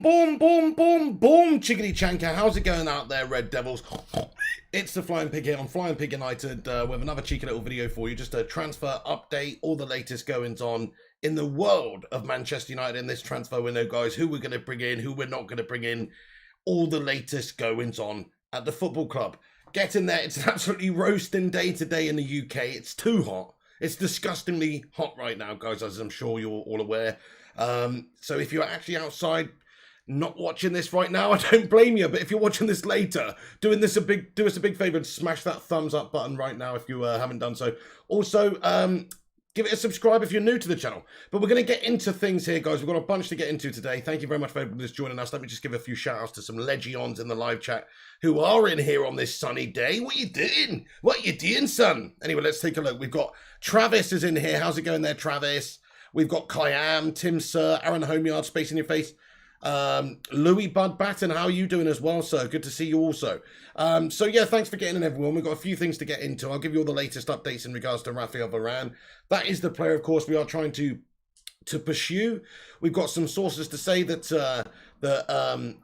Boom, boom, boom, boom, chickadee chanka. How's it going out there, Red Devils? It's the Flying Pig here on Flying Pig United with another cheeky little video for you. Just a transfer update, all the latest goings on in the world of Manchester United in this transfer window, guys. Who we're going to bring in, who we're not going to bring in, all the latest goings on at the football club. Get in there. It's an absolutely roasting day today in the UK. It's too hot. It's disgustingly hot right now, guys, as I'm sure you're all aware. So if you're actually outside, not watching this right now, I don't blame you. But if you're watching this later, do us a big favor and smash that thumbs up button right now if you haven't done so. Also, give it a subscribe if you're new to the channel. But we're going to get into things here, guys. We've got a bunch to get into today. Thank you very much for everybody that's joining us. Let me just give a few shout outs to some Legions in the live chat who are in here on this sunny day. What you doing? What you doing, son? Anyway, let's take a look. We've got Travis is in here. How's it going there, Travis? We've got Kayam, Tim Sir, Aaron Homeyard, Space in Your Face. Louis Bud Batten, how are you doing as well, sir? Good to see you also. So yeah, thanks for getting in, everyone. We've got a few things to get into. I'll give you all the latest updates in regards to Raphael Varane. That is the player, of course, we are trying to pursue. We've got some sources to say that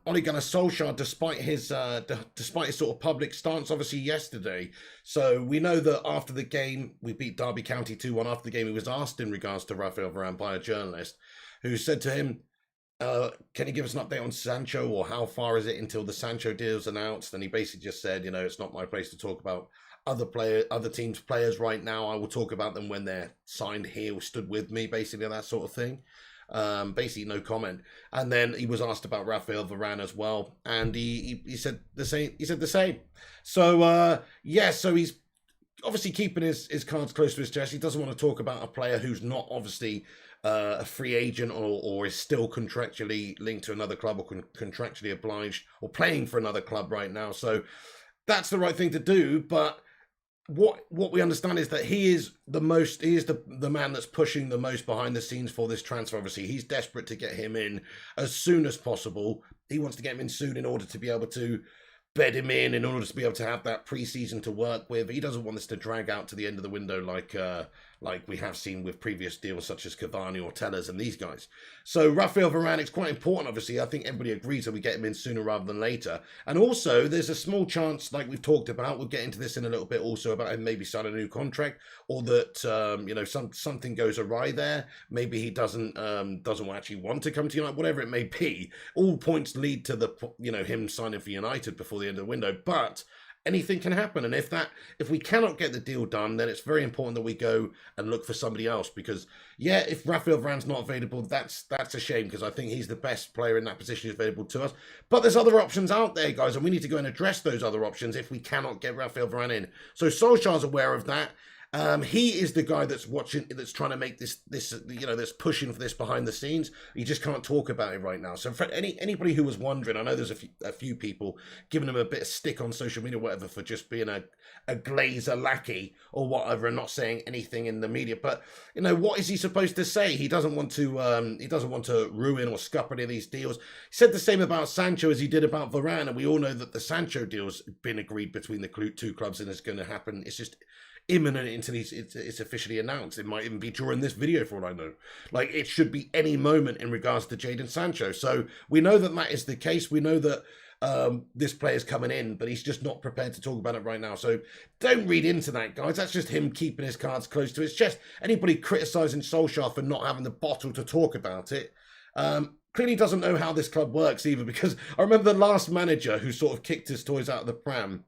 Ole Gunnar Solskjaer, despite his sort of public stance, obviously yesterday. So we know that after the game, we beat Derby County 2-1. After the game, he was asked in regards to Raphael Varane by a journalist who said to him, can you give us an update on Sancho, or how far is it until the Sancho deal's announced? And he basically just said, you know, it's not my place to talk about other teams' players right now. I will talk about them when they're signed here or stood with me, basically that sort of thing. Basically no comment. And then he was asked about Raphael Varane as well, and he said the same. He said the same. So yeah, so he's obviously keeping his cards close to his chest. He doesn't want to talk about a player who's not obviously a free agent or is still contractually linked to another club, or contractually obliged or playing for another club right now. So that's the right thing to do. But what we understand is that he is the man that's pushing the most behind the scenes for this transfer. Obviously, he's desperate to get him in as soon as possible. He wants to get him in soon in order to be able to bed him in order to be able to have that pre-season to work with. He doesn't want this to drag out to the end of the window like we have seen with previous deals such as Cavani or Tellers and these guys. So Raphael Varane is quite important, obviously. I think everybody agrees that we get him in sooner rather than later. And also, there's a small chance, like we've talked about, we'll get into this in a little bit also, about him maybe signing a new contract, or that you know, something goes awry there. Maybe he doesn't actually want to come to United, whatever it may be. All points lead to him signing for United before the end of the window. But anything can happen, and if we cannot get the deal done, then it's very important that we go and look for somebody else. Because yeah, if Raphael Varane's not available, that's a shame, because I think he's the best player in that position who's available to us. But there's other options out there, guys, and we need to go and address those other options if we cannot get Raphael Varane in. So Solskjaer's aware of that. He is the guy that's that's trying to make this that's pushing for this behind the scenes. He just can't talk about it right now. So for anybody who was wondering, I know there's a few people giving him a bit of stick on social media, whatever, for just being a Glazer lackey or whatever, and not saying anything in the media. But you know, what is he supposed to say? He doesn't want to ruin or scupper any of these deals. He said the same about Sancho as he did about Varane, and we all know that the Sancho deal's been agreed between the two clubs and it's going to happen. It's just imminent until it's officially announced. It might even be during this video, for all I know. Like, it should be any moment in regards to Jadon Sancho. So we know that is the case. We know that this player's coming in, but he's just not prepared to talk about it right now. So don't read into that, guys. That's just him keeping his cards close to his chest. Anybody criticising Solskjaer for not having the bottle to talk about it clearly doesn't know how this club works either, because I remember the last manager who sort of kicked his toys out of the pram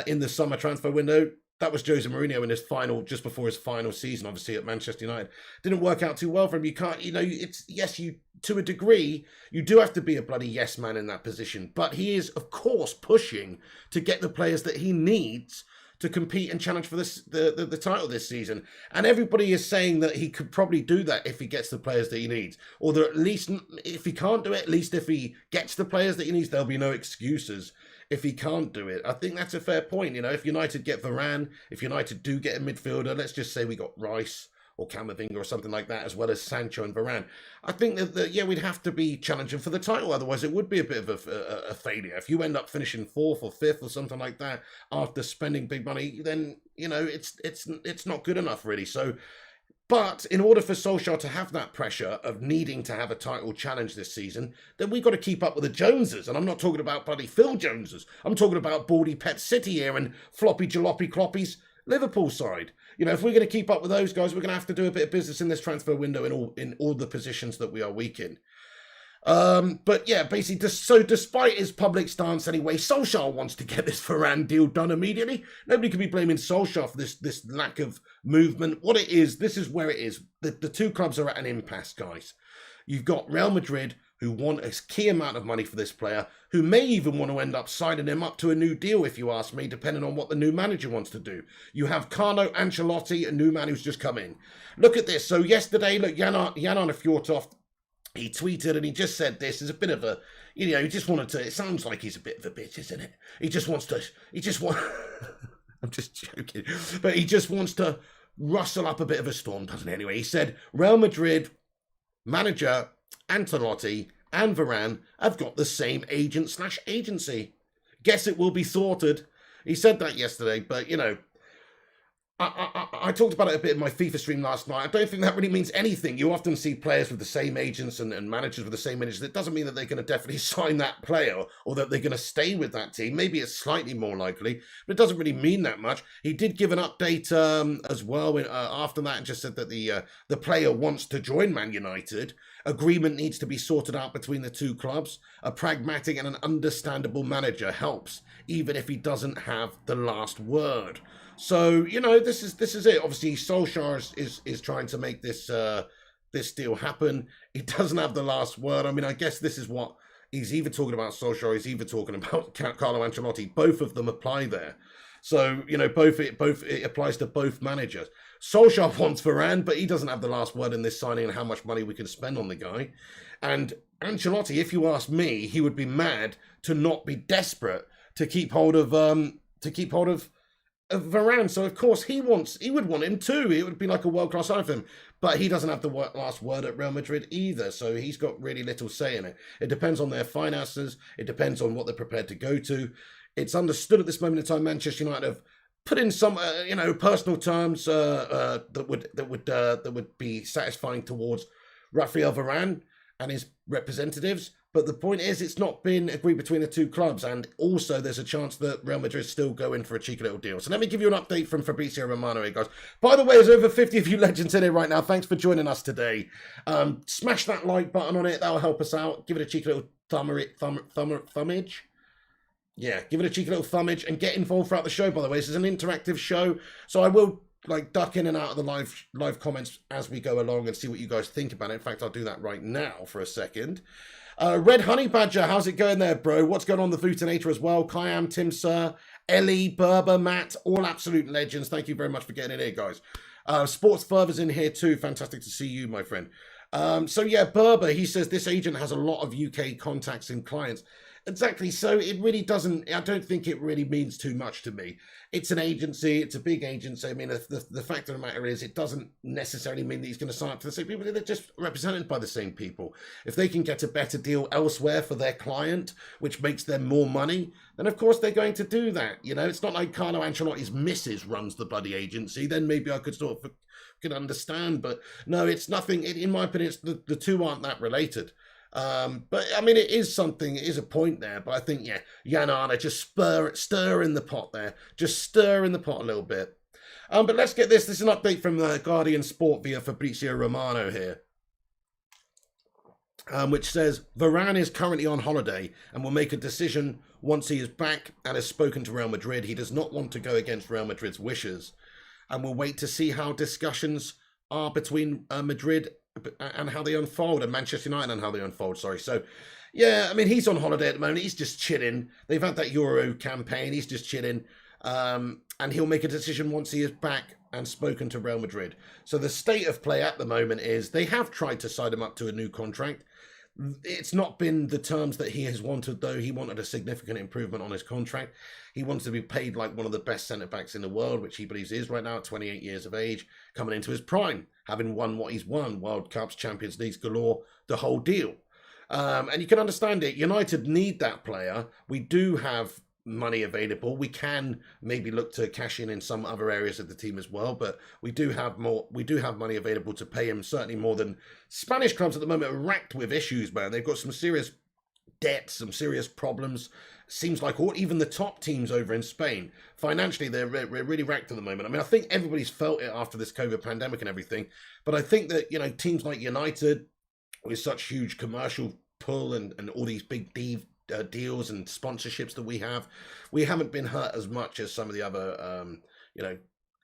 in the summer transfer window. That was Jose Mourinho in his just before his final season, obviously, at Manchester United. Didn't work out too well for him. You can't, to a degree, you do have to be a bloody yes man in that position. But he is, of course, pushing to get the players that he needs to compete and challenge for the title this season. And everybody is saying that he could probably do that if he gets the players that he needs. Or that at least, if he can't do it, at least if he gets the players that he needs, there'll be no excuses if he can't do it. I think that's a fair point. You know, if United get Varane, if United do get a midfielder, let's just say we got Rice or Camavinga or something like that, as well as Sancho and Varane, I think that yeah, we'd have to be challenging for the title. Otherwise, it would be a bit of a failure. If you end up finishing 4th or 5th or something like that after spending big money, then, you know, it's not good enough, really. So But in order for Solskjaer to have that pressure of needing to have a title challenge this season, then we've got to keep up with the Joneses. And I'm not talking about bloody Phil Joneses. I'm talking about Baldy Pet City here and Floppy Jalopy Cloppy's Liverpool side. You know, if we're going to keep up with those guys, we're going to have to do a bit of business in this transfer window in all the positions that we are weak in. But yeah, basically, so despite his public stance anyway, Solskjaer wants to get this Varane deal done immediately. Nobody can be blaming Solskjaer for this lack of movement. What it is, this is where it is. The two clubs are at an impasse, guys. You've got Real Madrid, who want a key amount of money for this player, who may even want to end up signing him up to a new deal, if you ask me, depending on what the new manager wants to do. You have Carlo Ancelotti, a new man who's just come in. Look at this. So yesterday, look, Yanar Fjortoft, he tweeted and he just said this is a bit of a, you know, he just wanted to, it sounds like he's a bit of a bitch, isn't it? I'm just joking. But he just wants to rustle up a bit of a storm, doesn't he? Anyway, he said, Real Madrid manager Ancelotti and Varane have got the same agent/agency. Guess it will be sorted. He said that yesterday, but, you know, I talked about it a bit in my FIFA stream last night. I don't think that really means anything. You often see players with the same agents and managers with the same managers. It doesn't mean that they're going to definitely sign that player or that they're going to stay with that team. Maybe it's slightly more likely, but it doesn't really mean that much. He did give an update as well after that and just said that the player wants to join Man United. Agreement needs to be sorted out between the two clubs. A pragmatic and an understandable manager helps, even if he doesn't have the last word. So, you know, this is it. Obviously, Solskjaer is trying to make this deal happen. He doesn't have the last word. I mean, I guess this is what he's either talking about Solskjaer, he's either talking about Carlo Ancelotti. Both of them apply there. So, you know, it applies to both managers. Solskjaer wants Varane, but he doesn't have the last word in this signing and how much money we can spend on the guy. And Ancelotti, if you ask me, he would be mad to not be desperate to keep hold of Varane. So of course he would want him too. It would be like a world-class signing for him. But he doesn't have the last word at Real Madrid either. So he's got really little say in it. It depends on their finances. It depends on what they're prepared to go to. It's understood at this moment in time Manchester United have put in some personal terms that would be satisfying towards Raphael Varane and his representatives. But the point is, it's not been agreed between the two clubs. And also, there's a chance that Real Madrid still go in for a cheeky little deal. So let me give you an update from Fabrizio Romano here, guys. By the way, there's over 50 of you legends in here right now. Thanks for joining us today. Smash that like button on it. That'll help us out. Give it a cheeky little thumbage. Yeah, give it a cheeky little thumbage and get involved throughout the show, by the way. This is an interactive show. So I will duck in and out of the live comments as we go along and see what you guys think about it. In fact, I'll do that right now for a second. Red Honey Badger, how's it going there, bro? What's going on the Vutinator as well? Kayam, Tim Sir, Ellie, Berber, Matt, all absolute legends. Thank you very much for getting in here, guys. Sports Further's in here too. Fantastic to see you, my friend. So yeah, Berber, he says this agent has a lot of UK contacts and clients. Exactly. So it really doesn't, I don't think it really means too much to me. It's an agency. It's a big agency. I mean, the fact of the matter is it doesn't necessarily mean that he's going to sign up to the same people. They're just represented by the same people. If they can get a better deal elsewhere for their client, which makes them more money, then of course they're going to do that. You know, it's not like Carlo Ancelotti's missus runs the bloody agency. Then maybe I could sort of understand. But no, it's nothing. In my opinion, it's the two aren't that related. But I mean, it is something, it is a point there, but I think, yeah, Yanana, just stir in the pot there, just stir in the pot a little bit. But let's get this is an update from the Guardian Sport via Fabrizio Romano here, which says, Varane is currently on holiday and will make a decision once he is back and has spoken to Real Madrid. He does not want to go against Real Madrid's wishes and will wait to see how discussions are between Madrid and how they unfold, and Manchester United and how they unfold, sorry. So, yeah, I mean, he's on holiday at the moment. He's just chilling. They've had that Euro campaign. He's just chilling. And he'll make a decision once he is back and spoken to Real Madrid. So the state of play at the moment is they have tried to sign him up to a new contract. It's not been the terms that he has wanted, though. He wanted a significant improvement on his contract. He wants to be paid like one of the best centre-backs in the world, which he believes he is right now at 28 years of age, coming into his prime, having won what he's won, World Cups, Champions Leagues galore, the whole deal. And you can understand it. United need that player. We do have money available. We can maybe look to cash in some other areas of the team as well, but we do have money available to pay him, certainly more than Spanish clubs at the moment are racked with issues, man. They've got some serious debt, some serious problems. Seems like even the top teams over in Spain, financially, they're really racked at the moment. I mean, I think everybody's felt it after this COVID pandemic and everything, but I think that, you know, teams like United, with such huge commercial pull and all these big deals and sponsorships that we haven't been hurt as much as some of the other, you know,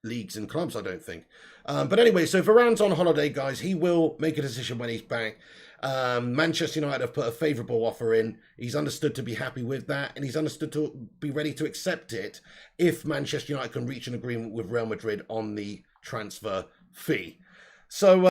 leagues and clubs, I don't think. But anyway, so Varane's on holiday, guys. He will make a decision when he's back. Manchester United have put a favourable offer in. He's understood to be happy with that, and he's understood to be ready to accept it if Manchester United can reach an agreement with Real Madrid on the transfer fee. So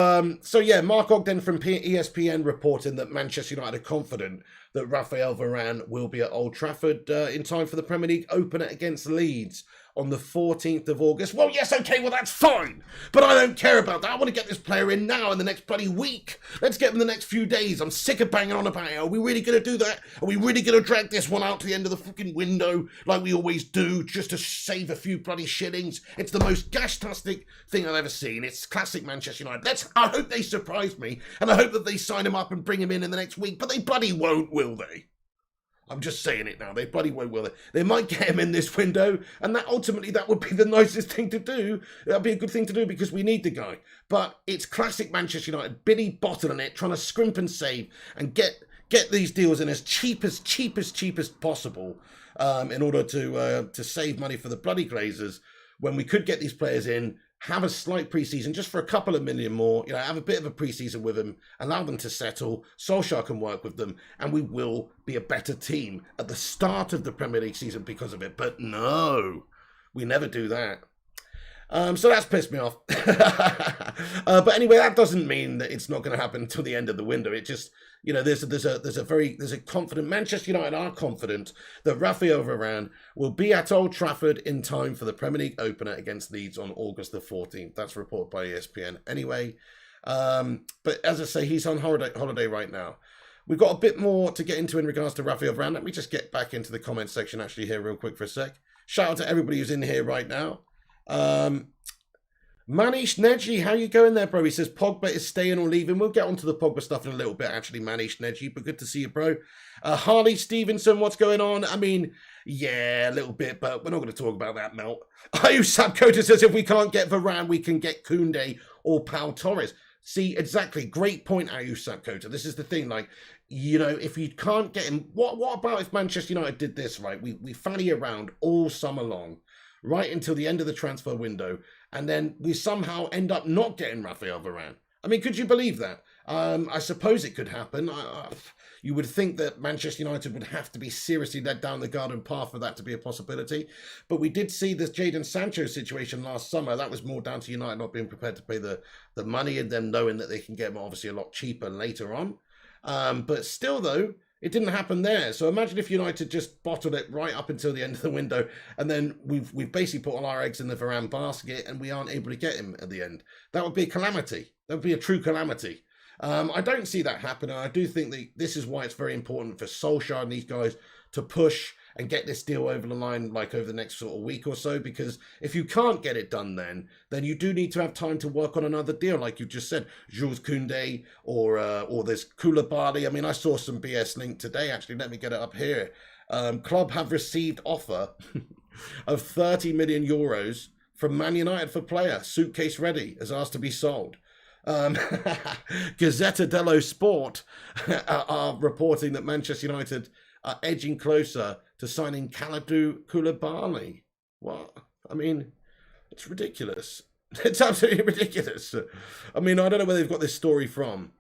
yeah, Mark Ogden from ESPN reporting that Manchester United are confident that Raphael Varane will be at Old Trafford in time for the Premier League opener against Leeds on the 14th of August. Well, yes, okay, well, that's fine. But I don't care about that. I want to get this player in now in the next bloody week. Let's get him in the next few days. I'm sick of banging on about it. Are we really going to do that? Are we really going to drag this one out to the end of the fucking window like we always do just to save a few bloody shillings? It's the most gash-tastic thing I've ever seen. It's classic Manchester United. I hope they surprise me, and I hope that they sign him up and bring him in the next week, but they bloody won't, will they? I'm just saying it now. They bloody won't, will they? They might get him in this window, and that ultimately that would be the nicest thing to do. That'd be a good thing to do because we need the guy. But it's classic Manchester United, Billy bottling it, trying to scrimp and save and get these deals in as cheap as possible in order to save money for the bloody Glazers when we could get these players in, have a slight pre-season just for a couple of million more, you know, have a bit of a pre-season with them, allow them to settle, Solskjaer can work with them, and we will be a better team at the start of the Premier League season because of it. But no, we never do that. So that's pissed me off. But anyway, that doesn't mean that it's not going to happen until the end of the window. It just, you know, there's a confident Manchester United are confident that Raphael Varane will be at Old Trafford in time for the Premier League opener against Leeds on August the 14th. That's reported by ESPN. Anyway, but as I say, he's on holiday right now. We've got a bit more to get into in regards to Raphael Varane. Let me just get back into the comment section actually here real quick for a sec. Shout out to everybody who's in here right now. Manish Neji, how you going there, bro? He says Pogba is staying or leaving. We'll get onto the Pogba stuff in a little bit, actually, Manish Neji, but good to see you, bro. Harley Stevenson, what's going on? I mean, yeah, a little bit, but we're not going to talk about that, Melt. Ayu Sabkota says if we can't get Varane, we can get Koundé or Pau Torres. See, exactly. Great point, Ayu Sabkota. This is the thing, like, you know, if you can't get him, what about if Manchester United did this, right? We fanny around all summer long, right until the end of the transfer window, and then we somehow end up not getting Raphael Varane. I mean, could you believe that? I suppose it could happen. You would think that Manchester United would have to be seriously led down the garden path for that to be a possibility. But we did see this Jadon Sancho situation last summer. That was more down to United not being prepared to pay the money and them knowing that they can get him obviously a lot cheaper later on. But still, though, it didn't happen there. So imagine if United just bottled it right up until the end of the window, and then we've basically put all our eggs in the Varane basket, and we aren't able to get him at the end. That would be a calamity. That would be a true calamity. I don't see that happening. I do think that this is why it's very important for Solskjaer and these guys to push and get this deal over the line, like over the next sort of week or so, because if you can't get it done then you do need to have time to work on another deal, like you just said, Jules Koundé or there's Koulibaly. I mean, I saw some BS link today, actually. Let me get it up here. Club have received offer of 30 million euros from Man United for player. Suitcase ready, has asked to be sold. Gazzetta dello Sport are reporting that Manchester United are edging closer to signing Kalidou Koulibaly. What? I mean, it's ridiculous. It's absolutely ridiculous. I mean, I don't know where they've got this story from.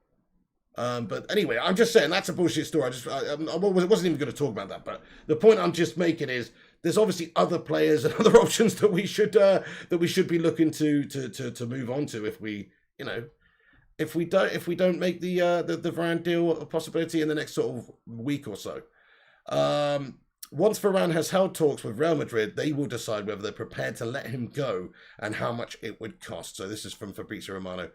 But anyway, I'm just saying that's a bullshit story. I wasn't even going to talk about that. But the point I'm just making is there's obviously other players and other options that we should be looking to move on to if we, you know, if we don't make the Varane deal a possibility in the next sort of week or so. Once Varane has held talks with Real Madrid, they will decide whether they're prepared to let him go and how much it would cost. So this is from Fabrizio Romano.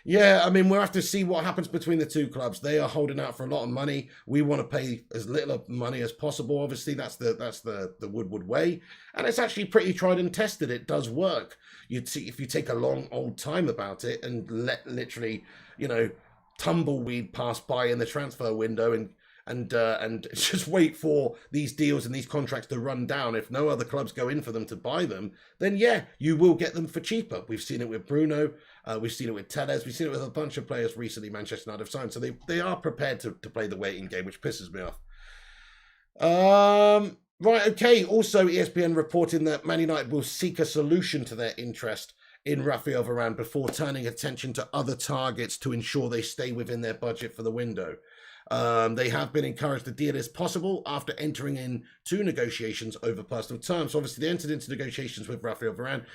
Yeah, I mean, we'll have to see what happens between the two clubs. They are holding out for a lot of money. We want to pay as little of money as possible. Obviously, that's the Woodward way, and it's actually pretty tried and tested. It does work. You'd see if you take a long old time about it and let literally, tumbleweed pass by in the transfer window and just wait for these deals and these contracts to run down. If no other clubs go in for them to buy them, then yeah, you will get them for cheaper. We've seen it with Bruno. We've seen it with Tellez. We've seen it with a bunch of players recently Manchester United have signed. So they are prepared to play the waiting game, which pisses me off. Right, okay. Also, ESPN reporting that Man United will seek a solution to their interest in Raphael Varane before turning attention to other targets to ensure they stay within their budget for the window. They have been encouraged to deal as possible after entering into negotiations over personal terms. So obviously, they entered into negotiations with Raphael Varane.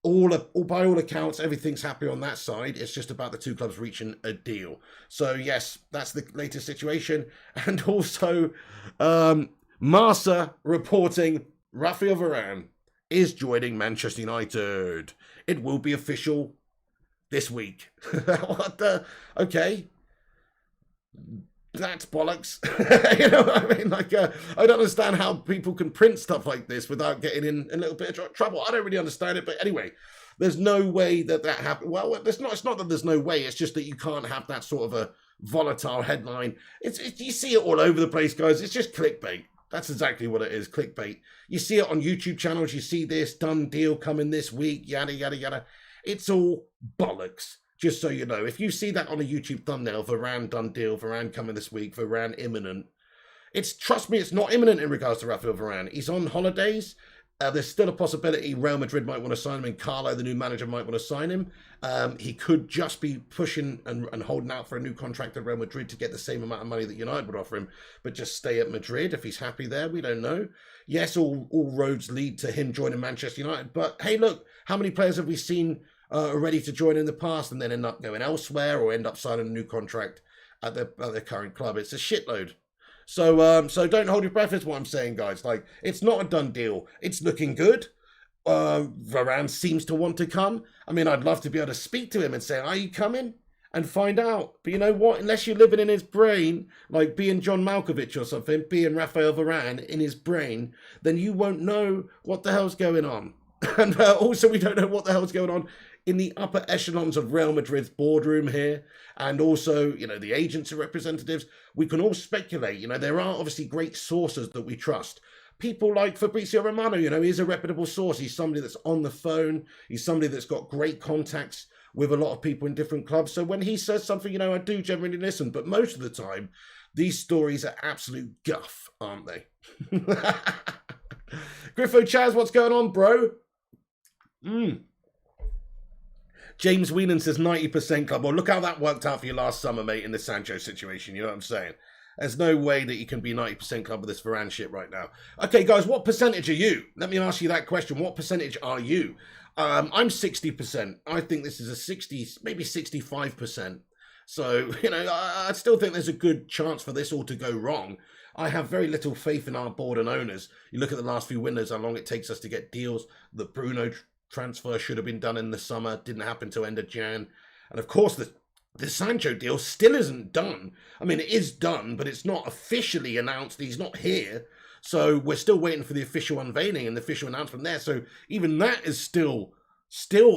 By all accounts, everything's happy on that side. It's just about the two clubs reaching a deal. So yes, that's the latest situation. And also, Marca reporting Raphael Varane is joining Manchester United. It will be official this week. What the? Okay. That's bollocks. You know what I mean? I don't understand how people can print stuff like this without getting in a little bit of trouble. I don't really understand it, but anyway, there's no way that happened. Well, it's not that there's no way. It's just that you can't have that sort of a volatile headline. You see it all over the place, guys. It's just clickbait. That's exactly what it is, clickbait. You see it on YouTube channels. You see this done deal coming this week, yada, yada, yada. It's all bollocks. Just so you know, if you see that on a YouTube thumbnail, Varane done deal, Varane coming this week, Varane imminent. Trust me, it's not imminent in regards to Raphael Varane. He's on holidays. There's still a possibility Real Madrid might want to sign him and Carlo, the new manager, might want to sign him. He could just be pushing and holding out for a new contract at Real Madrid to get the same amount of money that United would offer him, but just stay at Madrid if he's happy there. We don't know. Yes, all roads lead to him joining Manchester United, but hey, look, how many players have we seen are ready to join in the past and then end up going elsewhere or end up signing a new contract at their current club? It's a shitload. So don't hold your breath is what I'm saying, guys. It's not a done deal. It's looking good. Varane seems to want to come. I mean, I'd love to be able to speak to him and say, are you coming? And find out. But you know what? Unless you're living in his brain, like being John Malkovich or something, being Raphael Varane in his brain, then you won't know what the hell's going on. And also, we don't know what the hell's going on in the upper echelons of Real Madrid's boardroom here, and also, the agents and representatives. We can all speculate. There are obviously great sources that we trust. People like Fabrizio Romano, he's a reputable source. He's somebody that's on the phone. He's somebody that's got great contacts with a lot of people in different clubs. So when he says something, I do generally listen. But most of the time, these stories are absolute guff, aren't they? Griffo Chaz, what's going on, bro? James Whelan says 90% club. Well, look how that worked out for you last summer, mate, in the Sancho situation. You know what I'm saying? There's no way that you can be 90% club with this Varane shit right now. Okay, guys, what percentage are you? Let me ask you that question. What percentage are you? I'm 60%. I think this is a 60, maybe 65%. So, I still think there's a good chance for this all to go wrong. I have very little faith in our board and owners. You look at the last few windows, how long it takes us to get deals. The Bruno transfer should have been done in the summer, didn't happen till end of Jan. And of course, the Sancho deal still isn't done. I mean, it is done, but it's not officially announced. He's not here. So we're still waiting for the official unveiling and the official announcement there. So even that is still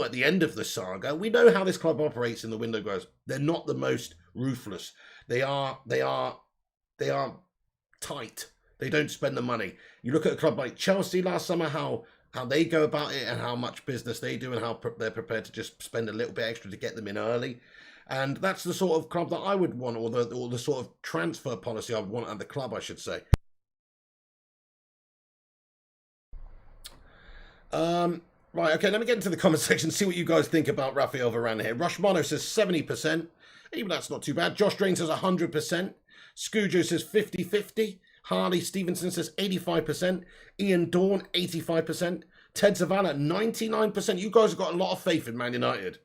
at the end of the saga. We know how this club operates in the window, guys. They're not the most ruthless. They are tight. They don't spend the money. You look at a club like Chelsea last summer, how they go about it and how much business they do and how they're prepared to just spend a little bit extra to get them in early. And that's the sort of club that I would want, or the sort of transfer policy I would want at the club, I should say. Right, okay, let me get into the comment section, see what you guys think about Raphael Varane here. Rushmano says 70%. Even that's not too bad. Josh Drain says 100%. Scujo says 50-50. Harley Stevenson says 85%. Ian Dawn, 85%. Ted Zavala, 99%. You guys have got a lot of faith in Man United.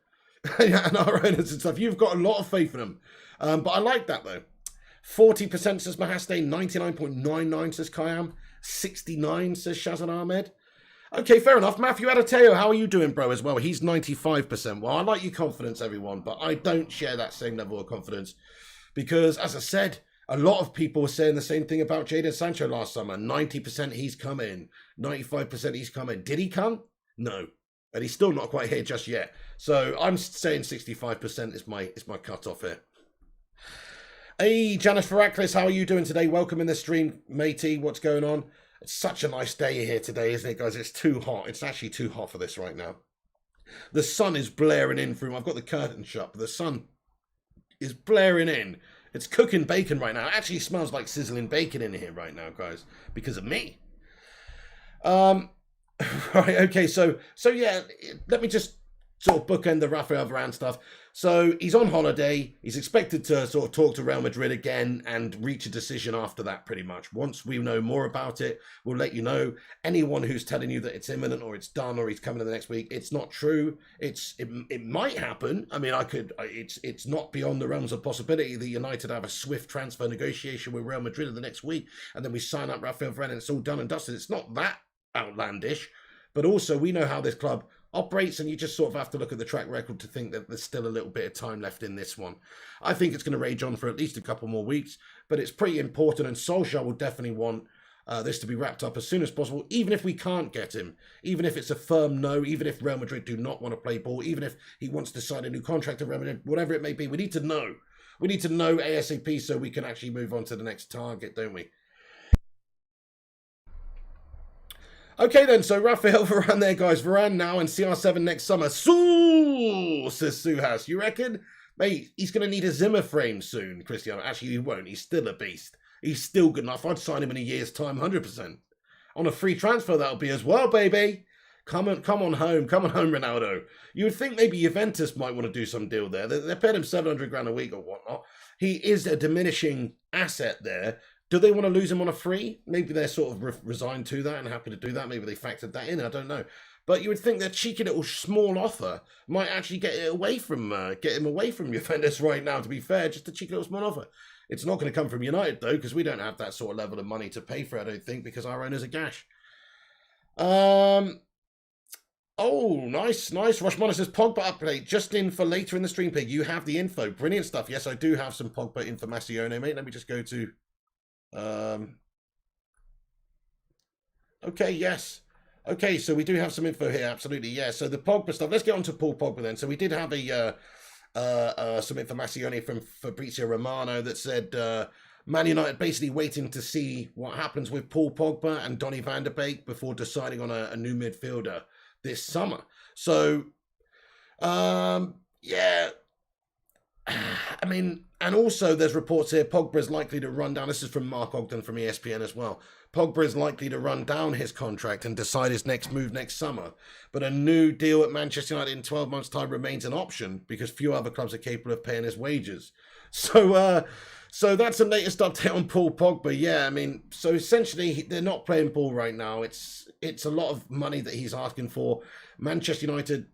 And our owners and stuff. You've got a lot of faith in them. But I like that, though. 40% says Mahaste. 99.99 says Kayam. 69 says Shazan Ahmed. Okay, fair enough. Matthew Adateo, how are you doing, bro, as well? He's 95%. Well, I like your confidence, everyone, but I don't share that same level of confidence because, as I said, a lot of people were saying the same thing about Jadon Sancho last summer. 90% he's coming. 95% he's coming. Did he come? No. And he's still not quite here just yet. So I'm saying 65% is my cutoff here. Hey, Janice Faraklis, how are you doing today? Welcome in the stream, matey. What's going on? It's such a nice day here today, isn't it, guys? It's too hot. It's actually too hot for this right now. The sun is blaring in through. I've got the curtain shut, but the sun is blaring in. It's cooking bacon right now. It actually smells like sizzling bacon in here right now, guys, because of me. Right, okay, so yeah, let me just sort of bookend the Raphael Varane stuff. So he's on holiday. He's expected to sort of talk to Real Madrid again and reach a decision after that, pretty much. Once we know more about it, we'll let you know. Anyone who's telling you that it's imminent or it's done or he's coming in the next week, it's not true. It might happen. I mean, it's not beyond the realms of possibility that United have a swift transfer negotiation with Real Madrid in the next week, and then we sign up Raphael Varane and it's all done and dusted. It's not that outlandish, but also we know how this club operates, and you just sort of have to look at the track record to think that there's still a little bit of time left in this one. I think it's going to rage on for at least a couple more weeks, but it's pretty important, and Solskjaer will definitely want this to be wrapped up as soon as possible, even if we can't get him, even if it's a firm no, even if Real Madrid do not want to play ball, even if he wants to sign a new contract to Real Madrid, whatever it may be. We need to know. We need to know ASAP so we can actually move on to the next target, don't we? Okay then, so Raphael Varane there, guys. Varane now and CR7 next summer. Sue, says Suhas. You reckon? Mate, he's going to need a Zimmer frame soon, Cristiano. Actually, he won't. He's still a beast. He's still good enough. I'd sign him in a year's time, 100%. On a free transfer, that'll be as well, baby. Come on home. Come on home, Ronaldo. You would think maybe Juventus might want to do some deal there. They're paying him 700 grand a week or whatnot. He is a diminishing asset there. Do they want to lose him on a free? Maybe they're sort of resigned to that and happy to do that. Maybe they factored that in. I don't know. But you would think that cheeky little small offer might actually get him away from Juventus right now, to be fair. Just a cheeky little small offer. It's not going to come from United, though, because we don't have that sort of level of money to pay for it, I don't think, because our owners are gash. Oh, nice. Rushmana says, Pogba update, just in for later in the stream, Pig. You have the info. Brilliant stuff. Yes, I do have some Pogba informazione, mate. Let me just go to... okay, yes. Okay, so we do have some info here, absolutely, yeah. So the Pogba stuff, let's get on to Paul Pogba then. So we did have some informazione from Fabrizio Romano that said Man United basically waiting to see what happens with Paul Pogba and Donny van der Beek before deciding on a new midfielder this summer. So, yeah, I mean, and also there's reports here Pogba is likely to run down. This is from Mark Ogden from ESPN as well. Pogba is likely to run down his contract and decide his next move next summer. But a new deal at Manchester United in 12 months' time remains an option because few other clubs are capable of paying his wages. So that's the latest update on Paul Pogba. Yeah, I mean, so essentially they're not playing ball right now. It's a lot of money that he's asking for. Manchester United,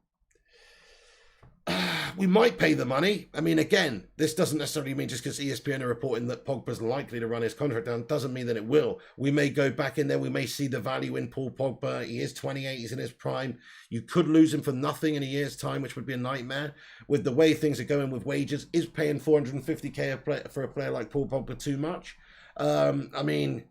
we might pay the money. I mean, again, this doesn't necessarily mean just because ESPN are reporting that Pogba's likely to run his contract down, doesn't mean that it will. We may go back in there. We may see the value in Paul Pogba. He is 28. He's in his prime. You could lose him for nothing in a year's time, which would be a nightmare. With the way things are going with wages, is paying 450k for a player like Paul Pogba too much? I mean,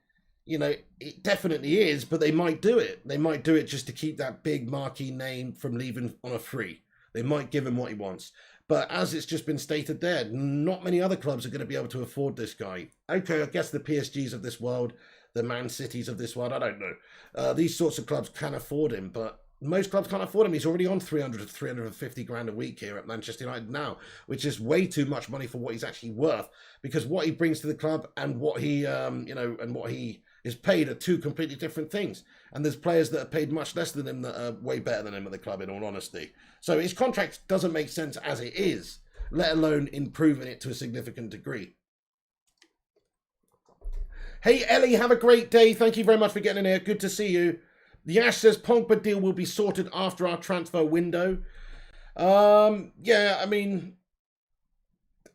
you know, it definitely is, but they might do it. They might do it just to keep that big marquee name from leaving on a free. They might give him what he wants. But as it's just been stated there, not many other clubs are going to be able to afford this guy. Okay, I guess the PSGs of this world, the Man Cities of this world, I don't know. These sorts of clubs can afford him, but most clubs can't afford him. He's already on 300 to 350 grand a week here at Manchester United now, which is way too much money for what he's actually worth, because what he brings to the club and what he, and what he is paid are two completely different things. And there's players that are paid much less than him that are way better than him at the club, in all honesty. So his contract doesn't make sense as it is, let alone improving it to a significant degree. Hey, Ellie, have a great day. Thank you very much for getting in here. Good to see you. The Ash says Pogba deal will be sorted after our transfer window. Yeah, I mean,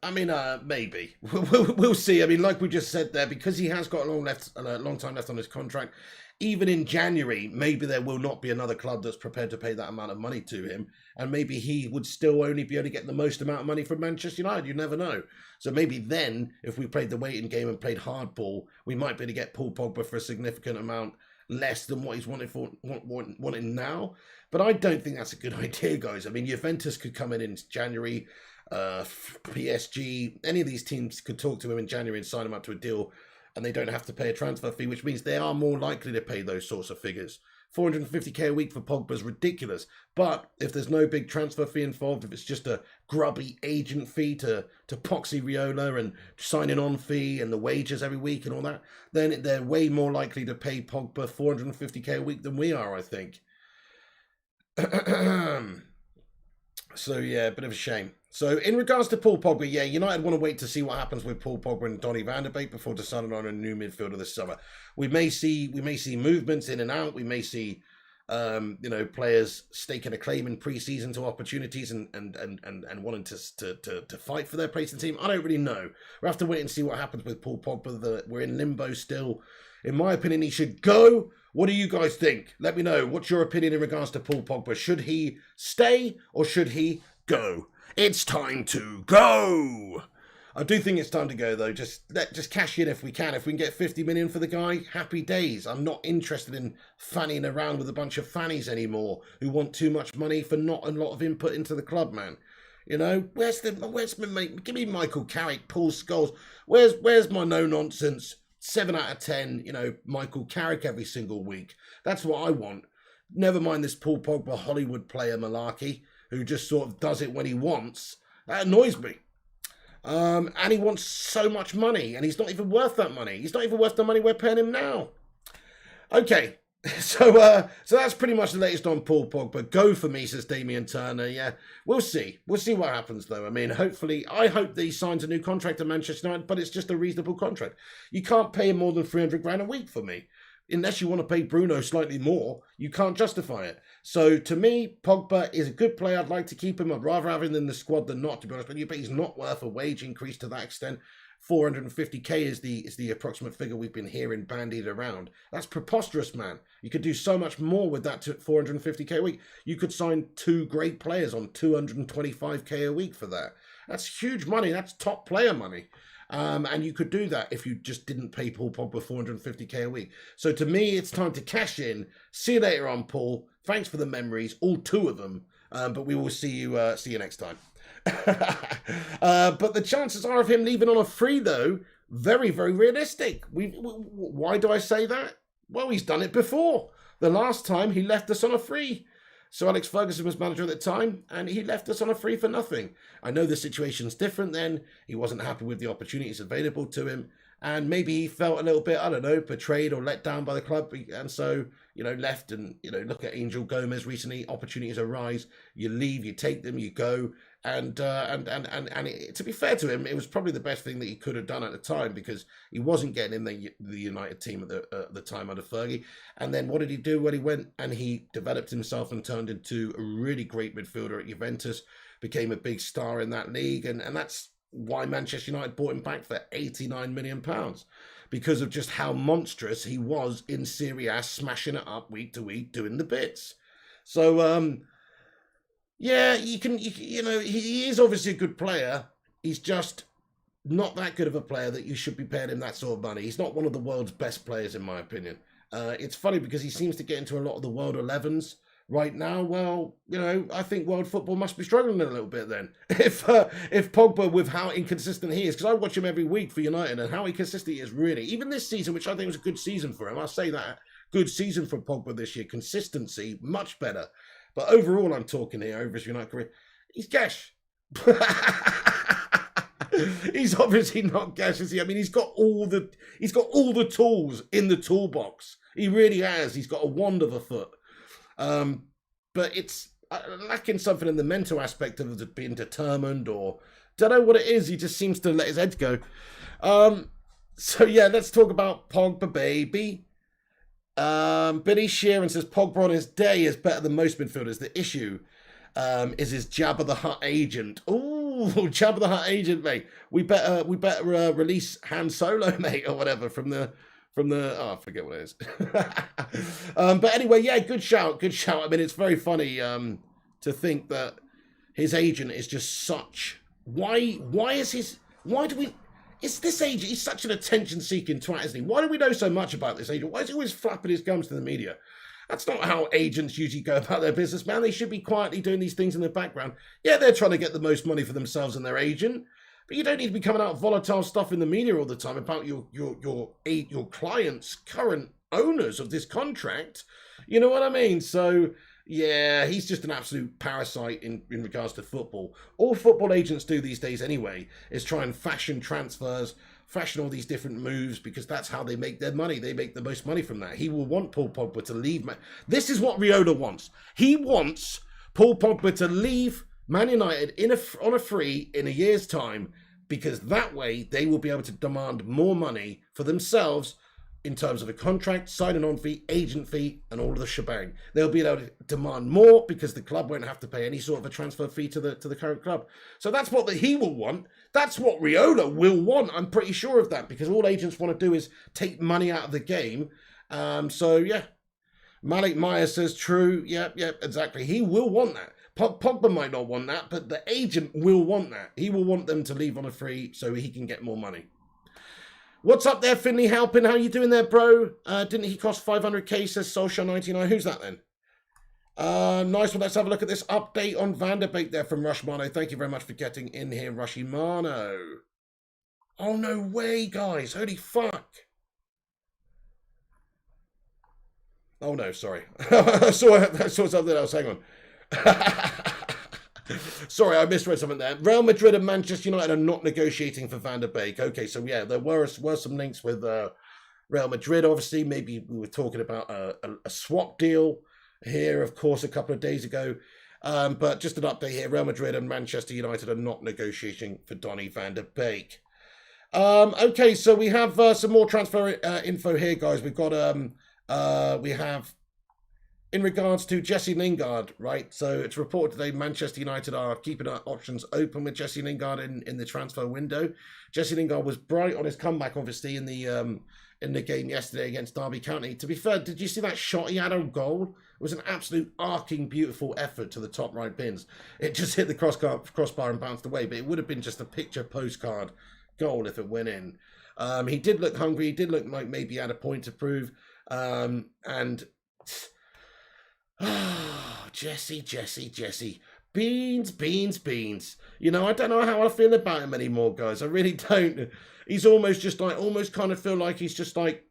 I mean, maybe. We'll see. I mean, like we just said there, because he has got a long time left on his contract, even in January, maybe there will not be another club that's prepared to pay that amount of money to him. And maybe he would still only be able to get the most amount of money from Manchester United. You never know. So maybe then, if we played the waiting game and played hardball, we might be able to get Paul Pogba for a significant amount less than what he's wanting now. But I don't think that's a good idea, guys. I mean, Juventus could come in January, PSG, any of these teams could talk to him in January and sign him up to a deal, and they don't have to pay a transfer fee, which means they are more likely to pay those sorts of figures. 450k a week for Pogba is ridiculous. But if there's no big transfer fee involved, if it's just a grubby agent fee to poxy Raiola and signing on fee and the wages every week and all that, then they're way more likely to pay Pogba 450k a week than we are, I think. So yeah, a bit of a shame. So in regards to Paul Pogba, yeah, United want to wait to see what happens with Paul Pogba and Donny van de Beek before deciding on a new midfielder this summer. We may see movements in and out. We may see players staking a claim in pre-season to opportunities and wanting to fight for their place in the team. I don't really know. We'll have to wait and see what happens with Paul Pogba. We're in limbo still. In my opinion, he should go. What do you guys think? Let me know. What's your opinion in regards to Paul Pogba? Should he stay or should he go? It's time to go. I do think it's time to go, though. Just cash in if we can. If we can get 50 million for the guy, happy days. I'm not interested in fanning around with a bunch of fannies anymore who want too much money for not a lot of input into the club, man. You know, where's my mate? Give me Michael Carrick, Paul Scholes. Where's my no nonsense 7 out of 10? Michael Carrick every single week. That's what I want. Never mind this Paul Pogba Hollywood player malarkey who just sort of does it when he wants. That annoys me. And he wants so much money, and he's not even worth that money. He's not even worth the money we're paying him now. Okay, so that's pretty much the latest on Paul Pogba. Go for me, says Damien Turner. Yeah, we'll see. We'll see what happens, though. I mean, I hope that he signs a new contract at Manchester United, but it's just a reasonable contract. You can't pay him more than 300 grand a week for me. Unless you want to pay Bruno slightly more, you can't justify it. So to me, Pogba is a good player. I'd like to keep him. I'd rather have him in the squad than not, to be honest with you. But he's not worth a wage increase to that extent. 450k is the approximate figure we've been hearing bandied around. That's preposterous, man. You could do so much more with that 450k a week. You could sign 2 great players on 225k a week for that. That's huge money. That's top player money. And you could do that if you just didn't pay Paul Pogba 450k a week. So to me, it's time to cash in. See you later on, Paul. Thanks for the memories, all 2 of them. But we will see you next time. But the chances are of him leaving on a free, though, very, very realistic. Why do I say that? Well, he's done it before. The last time he left us on a free. So Alex Ferguson was manager at the time, and he left us on a free for nothing. I know the situation's different then. He wasn't happy with the opportunities available to him, and maybe he felt a little bit, I don't know, betrayed or let down by the club, and so, left. And, look at Angel Gomez recently. Opportunities arise. You leave, you take them, you go. And to be fair to him, it was probably the best thing that he could have done at the time, because he wasn't getting in the United team at the time under Fergie. And then what did he do? Well, he went and he developed himself and turned into a really great midfielder at Juventus, became a big star in that league, and that's why Manchester United bought him back for £89 million, because of just how monstrous he was in Serie A, smashing it up week to week, doing the bits. So yeah, he is obviously a good player. He's just not that good of a player that you should be paying him that sort of money. He's not one of the world's best players, in my opinion. It's funny because he seems to get into a lot of the world 11s right now. Well, I think world football must be struggling a little bit then. If Pogba, with how inconsistent he is, because I watch him every week for United, and how inconsistent he is really. Even this season, which I think was a good season for him. I'll say that. Good season for Pogba this year. Consistency, much better. But overall, I'm talking here over his United career. He's gash. He's obviously not gash, is he? I mean, he's got all the tools in the toolbox. He really has. He's got a wand of a foot. But it's lacking something in the mental aspect of being determined, or don't know what it is. He just seems to let his head go. So yeah, let's talk about Pogba, baby. Billy Sheeran says Pogba on his day is better than most midfielders. The issue is his Jabba the Hutt agent. Ooh, Ooh, Jabba the Hutt agent, mate. We better release Han Solo, mate, or whatever from the I forget what it is. But anyway, yeah, good shout. I mean, it's very funny to think that his agent is just such. Why do we? It's this agent. He's such an attention-seeking twat, isn't he? Why do we know so much about this agent? Why is he always flapping his gums to the media? That's not how agents usually go about their business, man. They should be quietly doing these things in the background. Yeah, they're trying to get the most money for themselves and their agent, but you don't need to be coming out volatile stuff in the media all the time about your clients, current owners of this contract. You know what I mean? So, yeah, he's just an absolute parasite in regards to football. All football agents do these days anyway is try and fashion transfers, fashion all these different moves, because that's how they make their money. They make the most money from that. He will want Paul Pogba to leave. This is what Raiola wants. He wants Paul Pogba to leave Man United on a free in a year's time, because that way they will be able to demand more money for themselves in terms of a contract, sign on fee, agent fee, and all of the shebang. They'll be able to demand more because the club won't have to pay any sort of a transfer fee to the current club. So that's what he will want. That's what Raiola will want. I'm pretty sure of that, because all agents want to do is take money out of the game. So yeah, Malik Myers says true. Yep, exactly. He will want that. Pogba might not want that, but the agent will want that. He will want them to leave on a free so he can get more money. What's up there, Finley Halpin? How you doing there, bro? Didn't he cost 500k, says Solskjaer 99. Who's that then? Nice one. Let's have a look at this update on Van der Beek there from Rushmano. Thank you very much for getting in here, Rushimano. Oh, no way, guys. Holy fuck. Oh, no, sorry. I saw something else. Hang on. Sorry, I misread something there. Real Madrid and Manchester United are not negotiating for Van der Beek. Okay, so yeah, there were some links with Real Madrid, obviously. Maybe we were talking about a swap deal here, of course, a couple of days ago. But just an update here. Real Madrid and Manchester United are not negotiating for Donny van der Beek. Okay, so we have some more transfer info here, guys. We've got we have, in regards to Jesse Lingard, right? So it's reported today Manchester United are keeping our options open with Jesse Lingard in the transfer window. Jesse Lingard was bright on his comeback, obviously, in the game yesterday against Derby County. To be fair, did you see that shot he had on goal? It was an absolute arcing, beautiful effort to the top right bins. It just hit the crossbar and bounced away, but it would have been just a picture postcard goal if it went in. He did look hungry. He did look like maybe he had a point to prove. Jesse. Beans. You know, I don't know how I feel about him anymore, guys. I really don't. He's almost kind of feel like he's just like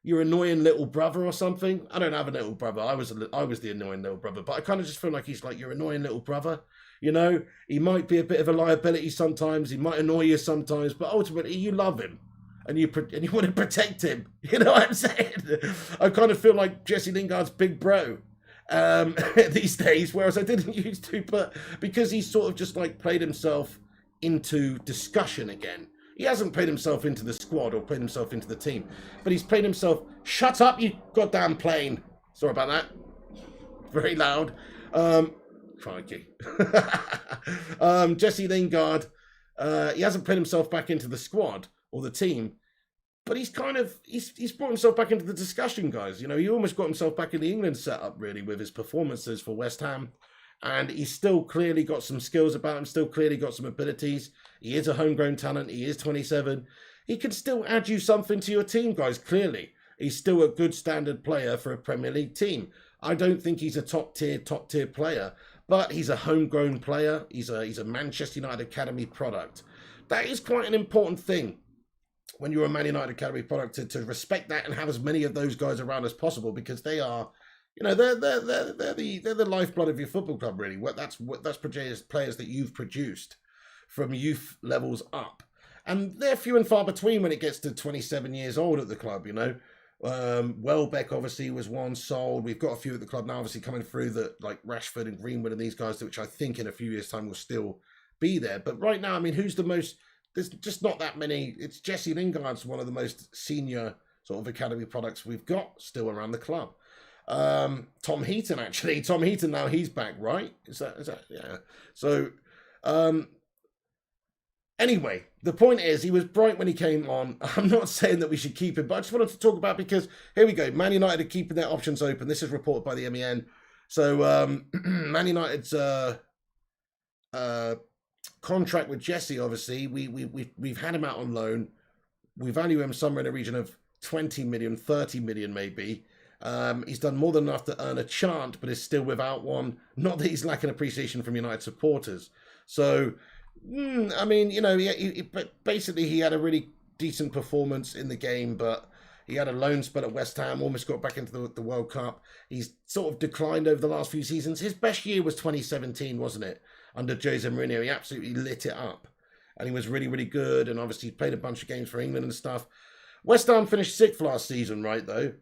your annoying little brother or something. I don't have a little brother. I was the annoying little brother, but I kind of just feel like he's like your annoying little brother. You know, he might be a bit of a liability sometimes. He might annoy you sometimes, but ultimately you love him. And you want to protect him. You know what I'm saying? I kind of feel like Jesse Lingard's big bro these days, whereas I didn't used to, but because he's sort of just like played himself into discussion again. He hasn't played himself into the squad or played himself into the team, but he's played himself. Shut up, you goddamn plane. Sorry about that. Very loud. Crikey. Jesse Lingard, he hasn't played himself back into the squad or the team, but he's brought himself back into the discussion, guys. You know, he almost got himself back in the England setup, really, with his performances for West Ham. And he's still clearly got some skills about him, still clearly got some abilities. He is a homegrown talent. He is 27. He can still add you something to your team, guys, clearly. He's still a good standard player for a Premier League team. I don't think he's a top tier player, but he's a homegrown player. He's a Manchester United Academy product. That is quite an important thing when you're a Man United Academy product, to respect that and have as many of those guys around as possible, because they are, you know, they're the lifeblood of your football club, really. That's players that you've produced from youth levels up, and they're few and far between when it gets to 27 years old at the club. You know, Welbeck obviously was one sold. We've got a few at the club now, obviously coming through that, like Rashford and Greenwood and these guys, which I think in a few years' time will still be there. But right now, I mean, who's the most? There's just not that many. It's Jesse Lingard's one of the most senior sort of academy products we've got still around the club. Tom Heaton, actually. Tom Heaton, now he's back, right? Is that yeah. So Anyway, the point is, he was bright when he came on. I'm not saying that we should keep him, but I just wanted to talk about, because here we go. Man United are keeping their options open. This is reported by the MEN. So Man United's contract with Jesse, obviously, we've had him out on loan. We value him somewhere in the region of 20 million, 30 million maybe. He's done more than enough to earn a chant, but is still without one. Not that he's lacking appreciation from United supporters. So, I mean, you know, but basically he had a really decent performance in the game, but he had a loan spell at West Ham, almost got back into the World Cup. He's sort of declined over the last few seasons. His best year was 2017, wasn't it? Under Jose Mourinho, he absolutely lit it up. And he was really, really good. And obviously he played a bunch of games for England and stuff. West Ham finished 6th last season, right, though,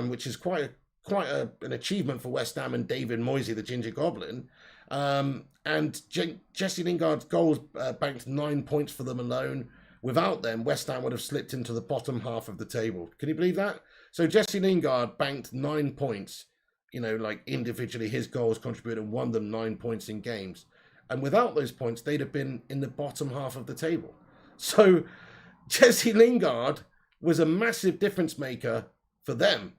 which is quite an achievement for West Ham and David Moyes, the Ginger Goblin. And Jesse Lingard's goals banked 9 points for them alone. Without them, West Ham would have slipped into the bottom half of the table. Can you believe that? So Jesse Lingard banked 9 points, you know, like individually his goals contributed and won them 9 points in games. And without those points, they'd have been in the bottom half of the table. So Jesse Lingard was a massive difference maker for them.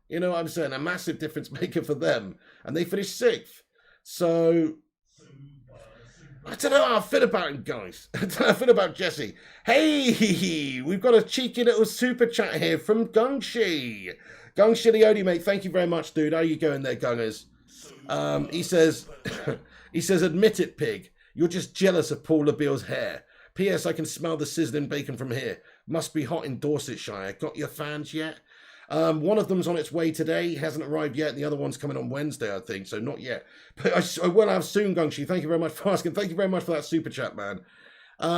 You know what I'm saying? A massive difference maker for them. And they finished 6th. So I don't know how I feel about him, guys. I don't know how I feel about Jesse. Hey, we've got a cheeky little super chat here from Gungshi. Gungshi Leone, mate, thank you very much, dude. How you going there, Gungers? He says, admit it, pig. You're just jealous of Paul Labiel's hair. P.S. I can smell the sizzling bacon from here. Must be hot in Dorsetshire. Got your fans yet? One of them's on its way today. Hasn't arrived yet. And the other one's coming on Wednesday, I think. So not yet. But I will have soon, Gungshi. Thank you very much for asking. Thank you very much for that super chat, man.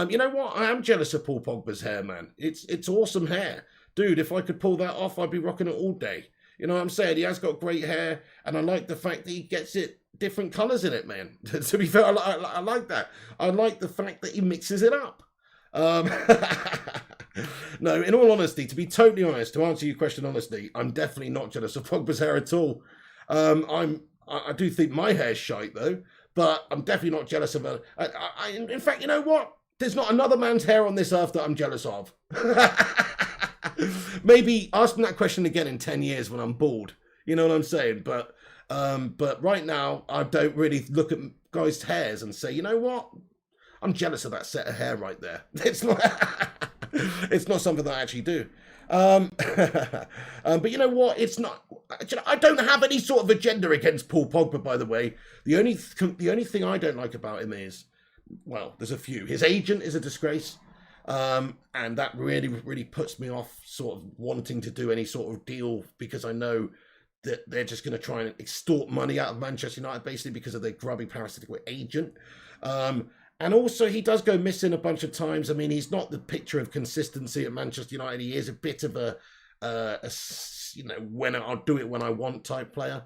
You know what? I am jealous of Paul Pogba's hair, man. It's awesome hair. Dude, if I could pull that off, I'd be rocking it all day. You know what I'm saying? He has got great hair. And I like the fact that he gets it different colours in it, man. To be fair, I like that. I like the fact that he mixes it up. No, in all honesty, to be totally honest, to answer your question honestly, I'm definitely not jealous of Pogba's hair at all. I do think my hair's shite though, but I'm definitely not jealous of her. In fact, you know what? There's not another man's hair on this earth that I'm jealous of. Maybe ask me that question again in 10 years when I'm bald. You know what I'm saying? But right now, I don't really look at guys' hairs and say, you know what? I'm jealous of that set of hair right there. It's not, it's not something that I actually do. But you know what? It's not. I don't have any sort of agenda against Paul Pogba, by the way. The only thing I don't like about him is, well, there's a few. His agent is a disgrace, and that really puts me off sort of wanting to do any sort of deal, because I know that they're just going to try and extort money out of Manchester United basically because of their grubby parasitical agent. And also, he does go missing a bunch of times. I mean, he's not the picture of consistency at Manchester United. He is a bit of a you know, when I'll do it when I want type player.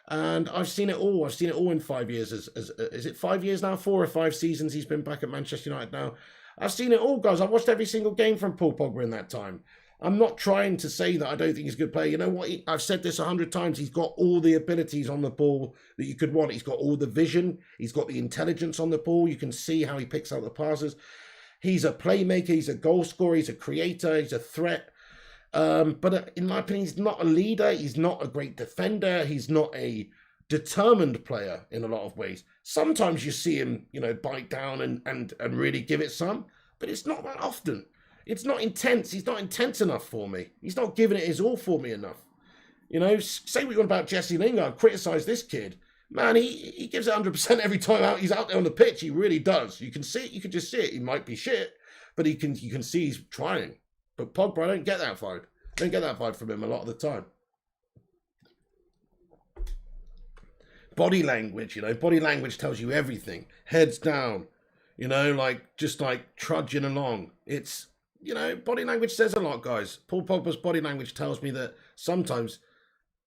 And I've seen it all. I've seen it all in 5 years. Is it 5 years now? 4 or 5 seasons he's been back at Manchester United now. I've seen it all, guys. I've watched every single game from Paul Pogba in that time. I'm not trying to say that I don't think he's a good player. You know what? I've said this 100 times. He's got all the abilities on the ball that you could want. He's got all the vision. He's got the intelligence on the ball. You can see how he picks out the passes. He's a playmaker. He's a goal scorer. He's a creator. He's a threat. But in my opinion, he's not a leader. He's not a great defender. He's not a determined player in a lot of ways. Sometimes you see him, you know, bite down and really give it some, but it's not that often. It's not intense. He's not intense enough for me. He's not giving it his all for me enough. You know, say what you want about Jesse Lingard, criticise this kid. Man, he gives it 100% every time out. He's out there on the pitch. He really does. You can see it. You can just see it. He might be shit, but you can see he's trying. But Pogba, I don't get that vibe. I don't get that vibe from him a lot of the time. Body language, you know, body language tells you everything. Heads down, you know, like just like trudging along. It's, you know, body language says a lot, guys. Paul Pogba's body language tells me that sometimes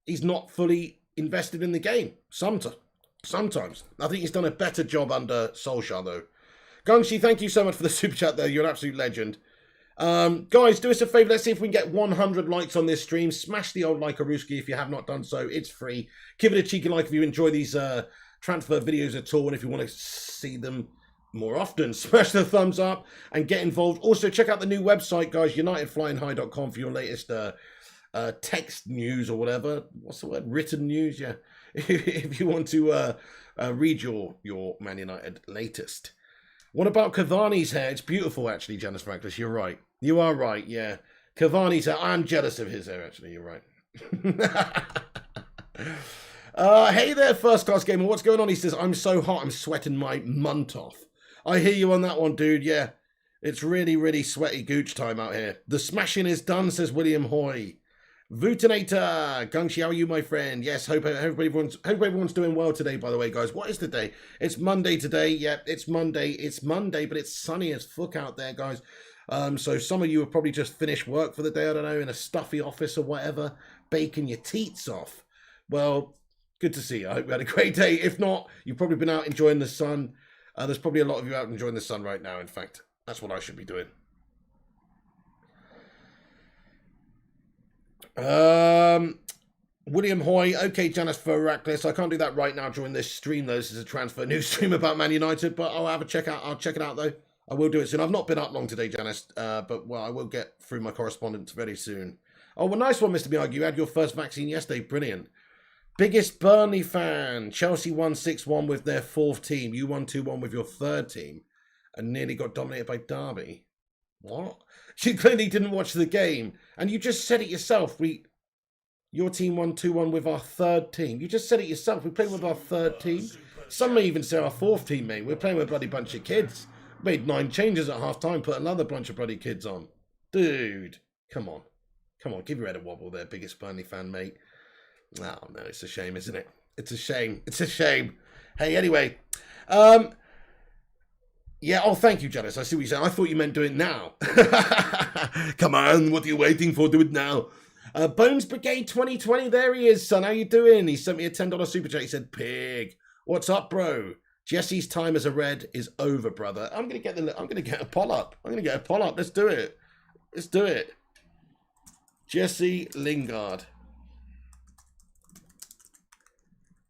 he's not fully invested in the game. Sometimes. I think he's done a better job under Solskjaer, though. Gungshi, thank you so much for the super chat there. You're an absolute legend. Guys, do us a favour. Let's see if we can get 100 likes on this stream. Smash the old like-a-rooski if you have not done so. It's free. Give it a cheeky like if you enjoy these transfer videos at all, and if you want to see them more often. Smash the thumbs up and get involved. Also, check out the new website, guys, unitedflyinghigh.com for your latest text news or whatever. What's the word? Written news, yeah. If you want to read your Man United latest. What about Cavani's hair? It's beautiful, actually, Janice Franklin. You're right. You are right, yeah. Cavani's hair. I'm jealous of his hair, actually. You're right. Hey there, First Class Gamer. What's going on? He says, I'm so hot, I'm sweating my munt off. I hear you on that one, dude. Yeah, it's really, really sweaty gooch time out here. The smashing is done, says William Hoy. Vutinator, Gungshi, how are you, my friend? Yes, hope everyone's doing well today, by the way, guys. What is the day? It's Monday today. Yep, it's Monday. It's Monday, but it's sunny as fuck out there, guys. So some of you have probably just finished work for the day, I don't know, in a stuffy office or whatever, baking your teats off. Well, good to see you. I hope you had a great day. If not, you've probably been out enjoying the sun. There's probably a lot of you out enjoying the sun right now, in fact. That's what I should be doing. William Hoy, okay, Janice Ferraclis. I can't do that right now during this stream, though. This is a transfer news stream about Man United, but I'll have a check out. I'll check it out, though. I will do it soon. I've not been up long today, Janice, but, well, I will get through my correspondence very soon. Oh, well, nice one, Mr. Miyagi. You had your first vaccine yesterday. Brilliant. Biggest Burnley fan. Chelsea won 6-1 with their fourth team. You won 2-1 with your third team and nearly got dominated by Derby. What? You clearly didn't watch the game. And you just said it yourself. Your team won 2-1 with our third team. You just said it yourself. We're playing with our third team. Some may even say our fourth team, mate. We're playing with a bloody bunch of kids. Made 9 changes at half time, put another bunch of bloody kids on. Dude, come on. Come on, give your head a wobble there, biggest Burnley fan, mate. Oh, no, it's a shame, isn't it? It's a shame. It's a shame. Hey, anyway. Yeah, oh, thank you, Janice. I see what you're saying. I thought you meant do it now. Come on, what are you waiting for? Do it now. Bones Brigade 2020, there he is, son. How you doing? He sent me a $10 super chat. He said, pig. What's up, bro? Jesse's time as a red is over, brother. I'm gonna get a poll up. Let's do it. Let's do it. Jesse Lingard.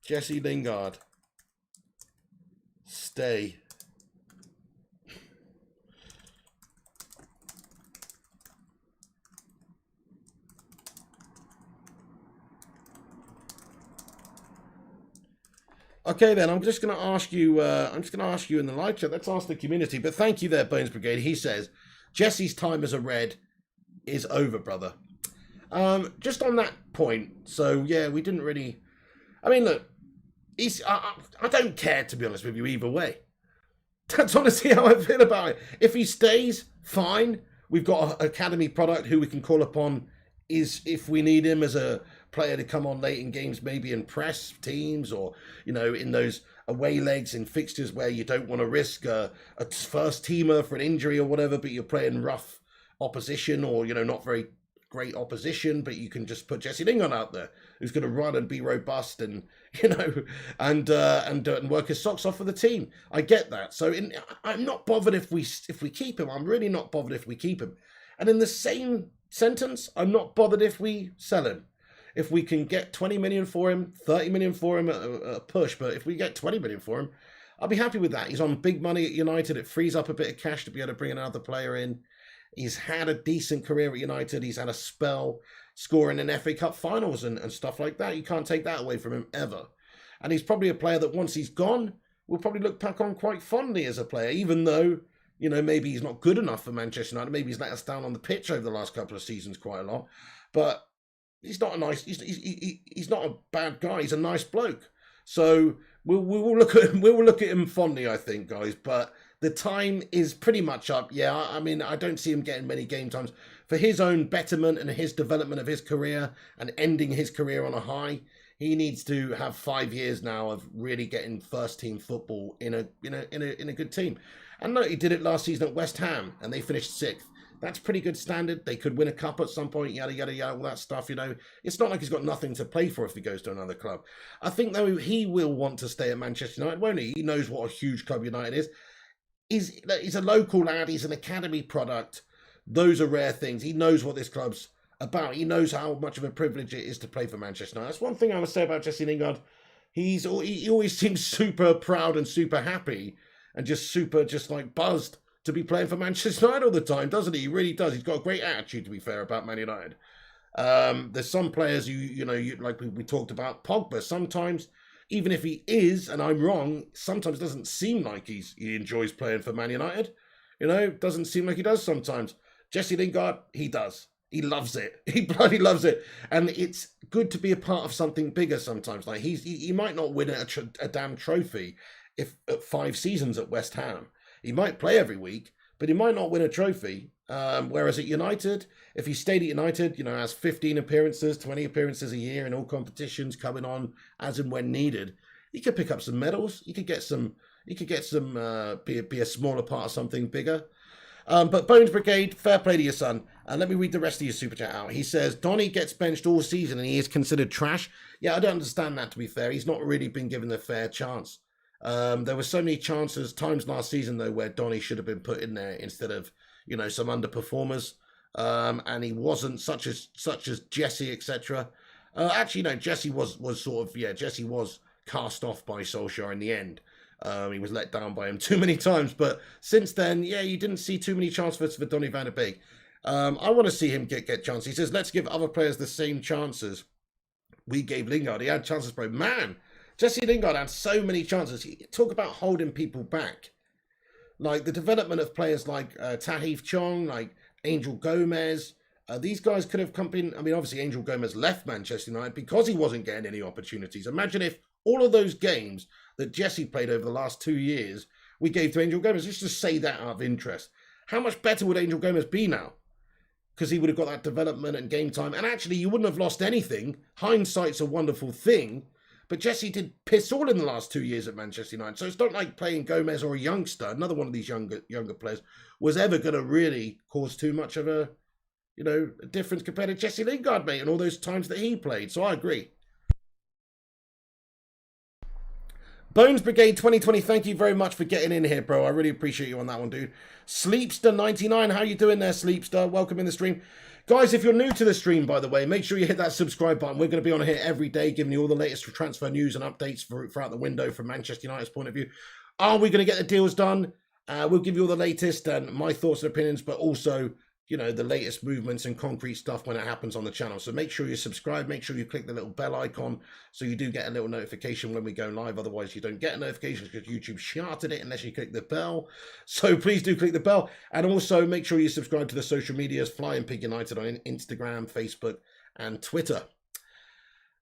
Jesse Lingard. Stay. Okay, then I'm just going to ask you. In the live chat. Let's ask the community. But thank you, there, Bones Brigade. He says Jesse's time as a red is over, brother. Just on that point. So yeah, we didn't really. I mean, look, I don't care, to be honest with you, either way. That's honestly how I feel about it. If he stays, fine. We've got an academy product who we can call upon is if we need him as a player to come on late in games, maybe in press teams or, you know, in those away legs in fixtures where you don't want to risk a first teamer for an injury or whatever, but you're playing rough opposition or, you know, not very great opposition, but you can just put Jesse Lingard out there who's going to run and be robust and, you know, and work his socks off for the team. I get that. So I'm not bothered if we keep him. I'm really not bothered if we keep him. And in the same sentence, I'm not bothered if we sell him. If we can get 20 million for him, 30 million for him at a push, but if we get 20 million for him, I'll be happy with that. He's on big money at United. It frees up a bit of cash to be able to bring another player in. He's had a decent career at United. He's had a spell scoring in FA Cup finals and stuff like that. You can't take that away from him ever. And he's probably a player that once he's gone, we'll probably look back on quite fondly as a player, even though, you know, maybe he's not good enough for Manchester United. Maybe he's let us down on the pitch over the last couple of seasons quite a lot. But he's not a bad guy. He's a nice bloke. So we will look at him fondly, I think, guys. But the time is pretty much up. Yeah, I mean, I don't see him getting many game times. For his own betterment and his development of his career and ending his career on a high, he needs to have 5 years now of really getting first team football in a good team. And look, he did it last season at West Ham and they finished 6th. That's pretty good standard. They could win a cup at some point, yada, yada, yada, all that stuff, you know. It's not like he's got nothing to play for if he goes to another club. I think, though, he will want to stay at Manchester United, won't he? He knows what a huge club United is. He's a local lad. He's an academy product. Those are rare things. He knows what this club's about. He knows how much of a privilege it is to play for Manchester United. That's one thing I would say about Jesse Lingard. He always seems super proud and super happy and just like buzzed to be playing for Manchester United all the time, doesn't he? He really does. He's got a great attitude, to be fair, about Man United. There's some players like we talked about Pogba. Sometimes, even if he is, and I'm wrong, sometimes it doesn't seem like he enjoys playing for Man United. Doesn't seem like he does sometimes. Jesse Lingard, he does. He loves it. He bloody loves it. And it's good to be a part of something bigger sometimes. Like he might not win a damn trophy if at 5 seasons at West Ham. He might play every week, but he might not win a trophy. Whereas at United, if he stayed at United, has 15 appearances, 20 appearances a year in all competitions, coming on as and when needed, he could pick up some medals. He could get some. Be a smaller part of something bigger. But Bones Brigade, fair play to your son. Let me read the rest of your super chat out. He says, Donny gets benched all season and he is considered trash. Yeah, I don't understand that, to be fair. He's not really been given a fair chance. There were so many times last season, though, where Donny should have been put in there instead of, some underperformers. And he wasn't, such as Jesse, etc. Actually, no, Jesse was Jesse was cast off by Solskjaer in the end. He was let down by him too many times. But since then, you didn't see too many chances for Donny van de Beek. I want to see him get chances. He says, let's give other players the same chances we gave Lingard. He had chances, bro. Man, Jesse Lingard had so many chances. Talk about holding people back. Like the development of players like Tahith Chong, like Angel Gomez. These guys could have come in. I mean, obviously, Angel Gomez left Manchester United because he wasn't getting any opportunities. Imagine if all of those games that Jesse played over the last 2 years, we gave to Angel Gomez. Let's just say that out of interest. How much better would Angel Gomez be now? Because he would have got that development and game time. And actually, you wouldn't have lost anything. Hindsight's a wonderful thing. But Jesse did piss all in the last 2 years at Manchester United. So it's not like playing Gomez or a youngster, another one of these younger players, was ever going to really cause too much of a difference compared to Jesse Lingard, mate, and all those times that he played. So I agree. Bones Brigade 2020, thank you very much for getting in here, bro. I really appreciate you on that one, dude. Sleepster99, how you doing there, Sleepster? Welcome in the stream. Guys, if you're new to the stream, by the way, make sure you hit that subscribe button. We're going to be on here every day, giving you all the latest transfer news and updates throughout the window from Manchester United's point of view. Are we going to get the deals done? We'll give you all the latest and my thoughts and opinions, but also, the latest movements and concrete stuff when it happens on the channel. So make sure you subscribe. Make sure you click the little bell icon so you do get a little notification when we go live. Otherwise, you don't get a notification because YouTube sharded it unless you click the bell. So please do click the bell. And also make sure you subscribe to the social medias, Flying Pig United on Instagram, Facebook, and Twitter.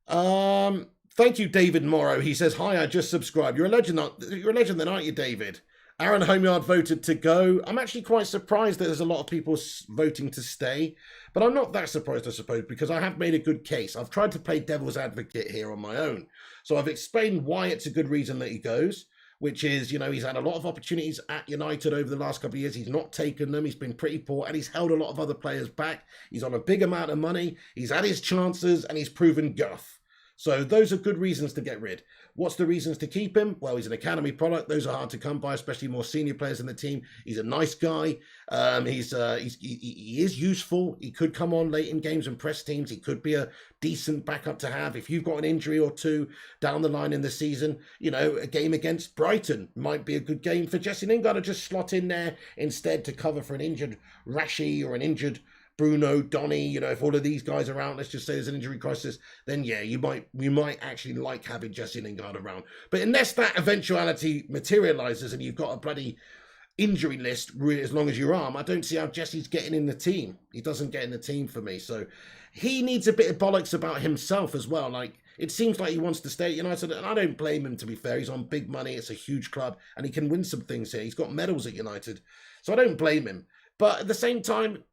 Thank you, David Morrow. He says, hi, I just subscribed. You're a legend then, aren't you, David? Aaron Homeyard voted to go. I'm actually quite surprised that there's a lot of people voting to stay, but I'm not that surprised, I suppose, because I have made a good case. I've tried to play devil's advocate here on my own. So I've explained why it's a good reason that he goes, which is, he's had a lot of opportunities at United over the last couple of years. He's not taken them. He's been pretty poor, and he's held a lot of other players back. He's on a big amount of money. He's had his chances, and he's proven guff. So those are good reasons to get rid. What's the reasons to keep him? Well, he's an academy product. Those are hard to come by, especially more senior players in the team. He's a nice guy. He is useful. He could come on late in games and press teams. He could be a decent backup to have. If you've got an injury or two down the line in the season, a game against Brighton might be a good game for Jesse Lingard to just slot in there instead to cover for an injured Rashi or an injured Bruno, Donny, if all of these guys are out, let's just say there's an injury crisis, then yeah, you might actually like having Jesse Lingard around. But unless that eventuality materializes and you've got a bloody injury list as long as your arm, I don't see how Jesse's getting in the team. He doesn't get in the team for me. So he needs a bit of bollocks about himself as well. Like, it seems like he wants to stay at United, and I don't blame him, to be fair. He's on big money. It's a huge club, and he can win some things here. He's got medals at United, so I don't blame him. But at the same time,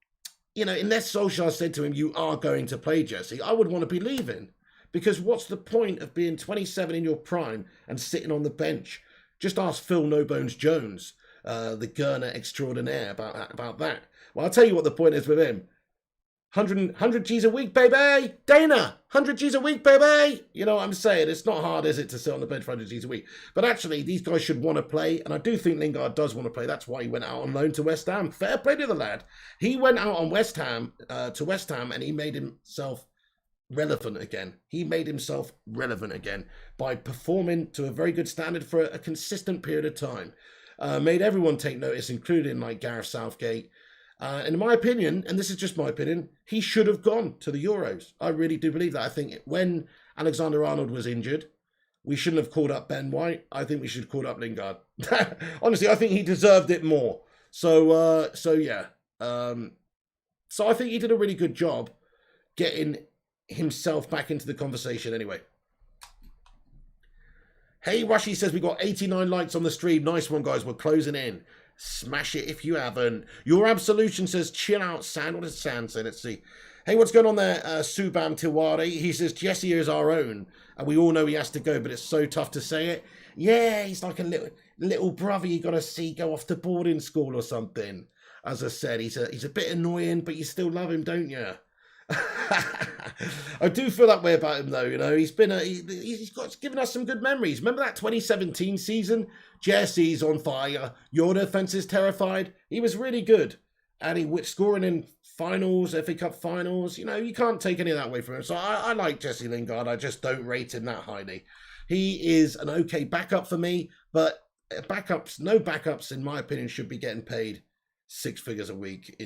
unless Solskjaer said to him, you are going to play, Jesse, I would want to be leaving. Because what's the point of being 27 in your prime and sitting on the bench? Just ask Phil No Bones Jones, the Gurner extraordinaire, about that. Well, I'll tell you what the point is with him. 100 G's a week, baby. Dana, 100 G's a week, baby. You know what I'm saying? It's not hard, is it, to sit on the bench for 100 G's a week? But actually, these guys should want to play, and I do think Lingard does want to play. That's why he went out on loan to West Ham. Fair play to the lad. He went out on West Ham, and he made himself relevant again. He made himself relevant again by performing to a very good standard for a consistent period of time. made everyone take notice, including like Gareth Southgate. And in my opinion, and this is just my opinion, he should have gone to the Euros. I really do believe that. I think when Alexander-Arnold was injured, we shouldn't have called up Ben White. I think we should have called up Lingard. Honestly, I think he deserved it more. So yeah. So I think he did a really good job getting himself back into the conversation anyway. Hey, Rushy says we got 89 likes on the stream. Nice one, guys. We're closing in. Smash it if you haven't. Your Absolution says, chill out, Sand. What does Sand say? Let's see. Hey, what's going on there, Subham Tiwari? He says, Jesse is our own. And we all know he has to go, but it's so tough to say it. Yeah, he's like a little brother you got to see go off to boarding school or something. As I said, he's a bit annoying, but you still love him, don't you? I do feel that way about him, though. You know, he's given us some good memories. Remember that 2017 season? Jesse's on fire. Your defense is terrified. He was really good, and he was scoring in finals, FA Cup finals. You know, you can't take any of that away from him. So I like Jesse Lingard. I just don't rate him that highly. He is an okay backup for me, but no backups, in my opinion, should be getting paid 6 figures a week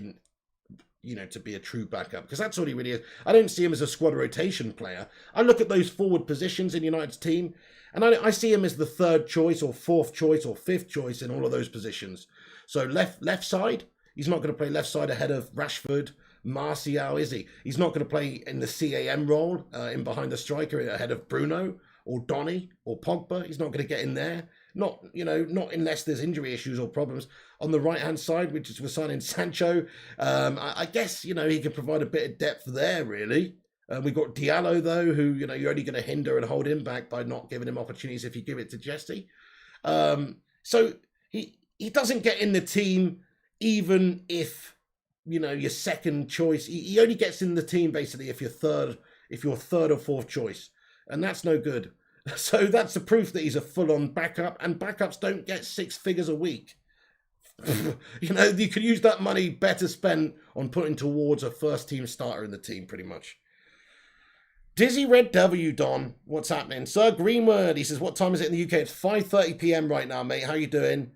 to be a true backup, because that's what he really is. I don't see him as a squad rotation player. I look at those forward positions in United's team, and I see him as the 3rd choice or 4th choice or 5th choice in all of those positions. So left side, he's not going to play left side ahead of Rashford, Martial, is he? He's not going to play in the CAM role, in behind the striker ahead of Bruno or Donny or Pogba. He's not going to get in there. Not unless there's injury issues or problems. On the right-hand side, which is we're signing Sancho, I guess, he can provide a bit of depth there, really. We've got Diallo, though, who, you're only going to hinder and hold him back by not giving him opportunities if you give it to Jesse. So he doesn't get in the team even if, your second choice. He only gets in the team, basically, if you're third or 4th choice. And that's no good. So that's the proof that he's a full-on backup, and backups don't get 6 figures a week. You could use that money better spent on putting towards a first-team starter in the team, pretty much. Dizzy Red W, Don. What's happening? Sir Greenwood, he says, what time is it in the UK? It's 5:30 p.m. right now, mate. How you doing?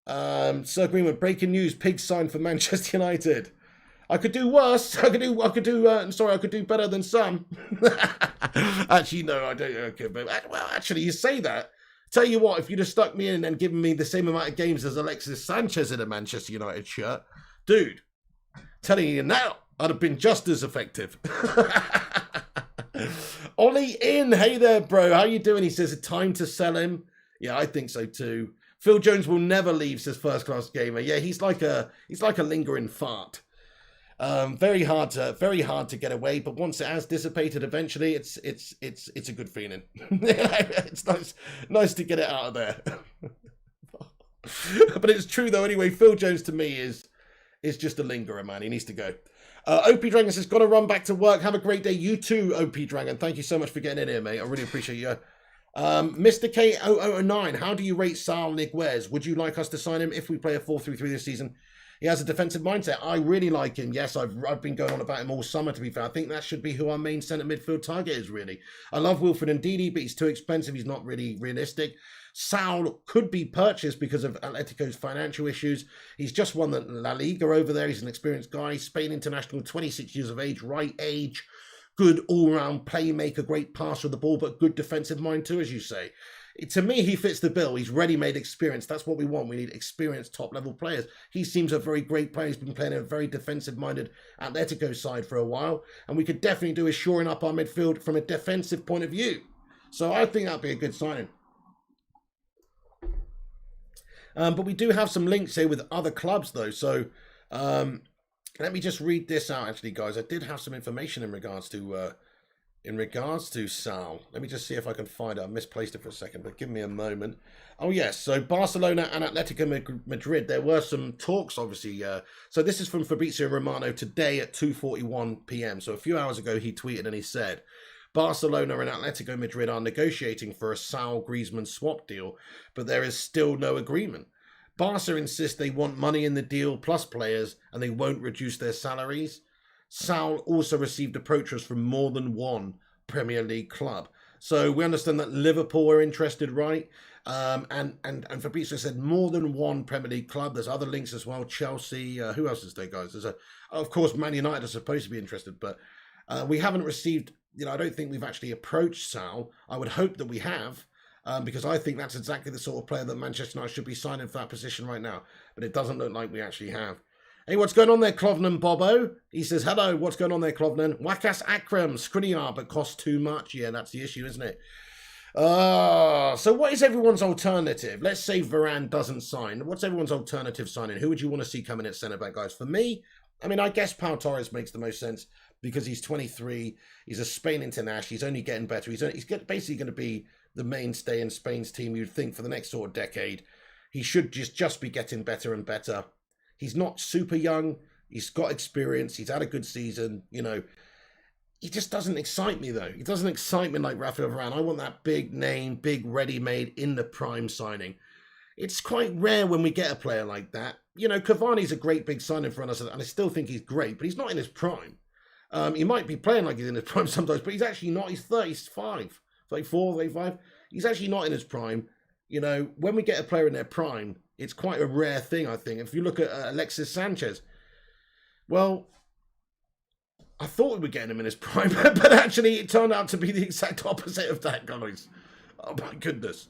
Sir Greenwood, breaking news. Pigs signed for Manchester United. I could do worse. I could do better than some. Actually, no, I don't. Okay, but well, actually, you say that. Tell you what, if you'd have stuck me in and given me the same amount of games as Alexis Sanchez in a Manchester United shirt, dude, telling you now, I'd have been just as effective. Ollie in, hey there, bro. How you doing? He says, time to sell him. Yeah, I think so too. Phil Jones will never leave, says First Class Gamer. Yeah, he's like a lingering fart. Very hard to get away, but once it has dissipated, eventually it's a good feeling. It's nice to get it out of there. But it's true though. Anyway, Phil Jones to me is just a lingerer, man. He needs to go. OP Dragon says, gotta run back to work. Have a great day. You too, OP Dragon. Thank you so much for getting in here, mate. I really appreciate you. Mr. K0009, how do you rate Sal Niguez? Would you like us to sign him if we play a 4-3-3 this season? He has a defensive mindset. I really like him. Yes, I've been going on about him all summer, to be fair. I think that should be who our main centre midfield target is, really. I love Wilfred Ndidi, but he's too expensive. He's not really realistic. Sal could be purchased because of Atletico's financial issues. He's just won the La Liga over there. He's an experienced guy. Spain international, 26 years of age, right age. Good all-round playmaker, great passer of the ball, but good defensive mind too, as you say. To me, he fits the bill. He's ready-made experience. That's what we want. We need experienced top-level players. He seems a very great player. He's been playing a very defensive-minded Atletico side for a while, and we could definitely do is shoring up our midfield from a defensive point of view. So I think that'd be a good signing. But we do have some links here with other clubs, though. So let me just read this out, actually, guys. I did have some information in regards to Sal. Let me just see if I can find it. I misplaced it for a second, but give me a moment. Oh, yes. So Barcelona and Atletico Madrid, there were some talks, obviously. So this is from Fabrizio Romano today at 2:41 p.m. So a few hours ago, he tweeted and he said, Barcelona and Atletico Madrid are negotiating for a Sal Griezmann swap deal, but there is still no agreement. Barca insist they want money in the deal plus players, and they won't reduce their salaries. Sal also received approaches from more than one Premier League club. So we understand that Liverpool are interested, right? And Fabrizio said more than one Premier League club. There's other links as well. Chelsea. Who else is there, guys? Of course, Man United are supposed to be interested, but we haven't received. I don't think we've actually approached Sal. I would hope that we have. Because I think that's exactly the sort of player that Manchester United should be signing for that position right now. But it doesn't look like we actually have. Hey, what's going on there, Klovnan Bobo? He says, hello, what's going on there, Klovnan? Wakas Akram, Skriniar, but costs too much. Yeah, that's the issue, isn't it? So what is everyone's alternative? Let's say Varane doesn't sign. What's everyone's alternative signing? Who would you want to see coming at centre-back, guys? For me, I guess Pau Torres makes the most sense because he's 23. He's a Spain international. He's only getting better. He's basically going to be the mainstay in Spain's team, you'd think, for the next sort of decade. He should just be getting better and better. He's not super young. He's got experience. He's had a good season. He just doesn't excite me, though. He doesn't excite me like Raphael Varane. I want that big name, big ready-made, in the prime signing. It's quite rare when we get a player like that. Cavani's a great big signing for us, and I still think he's great, but he's not in his prime. He might be playing like he's in his prime sometimes, but he's actually not. He's 35. 34, 35. He's actually not in his prime. When we get a player in their prime, it's quite a rare thing, I think. If you look at Alexis Sanchez, well, I thought we were getting him in his prime, but actually it turned out to be the exact opposite of that, guys. Oh my goodness.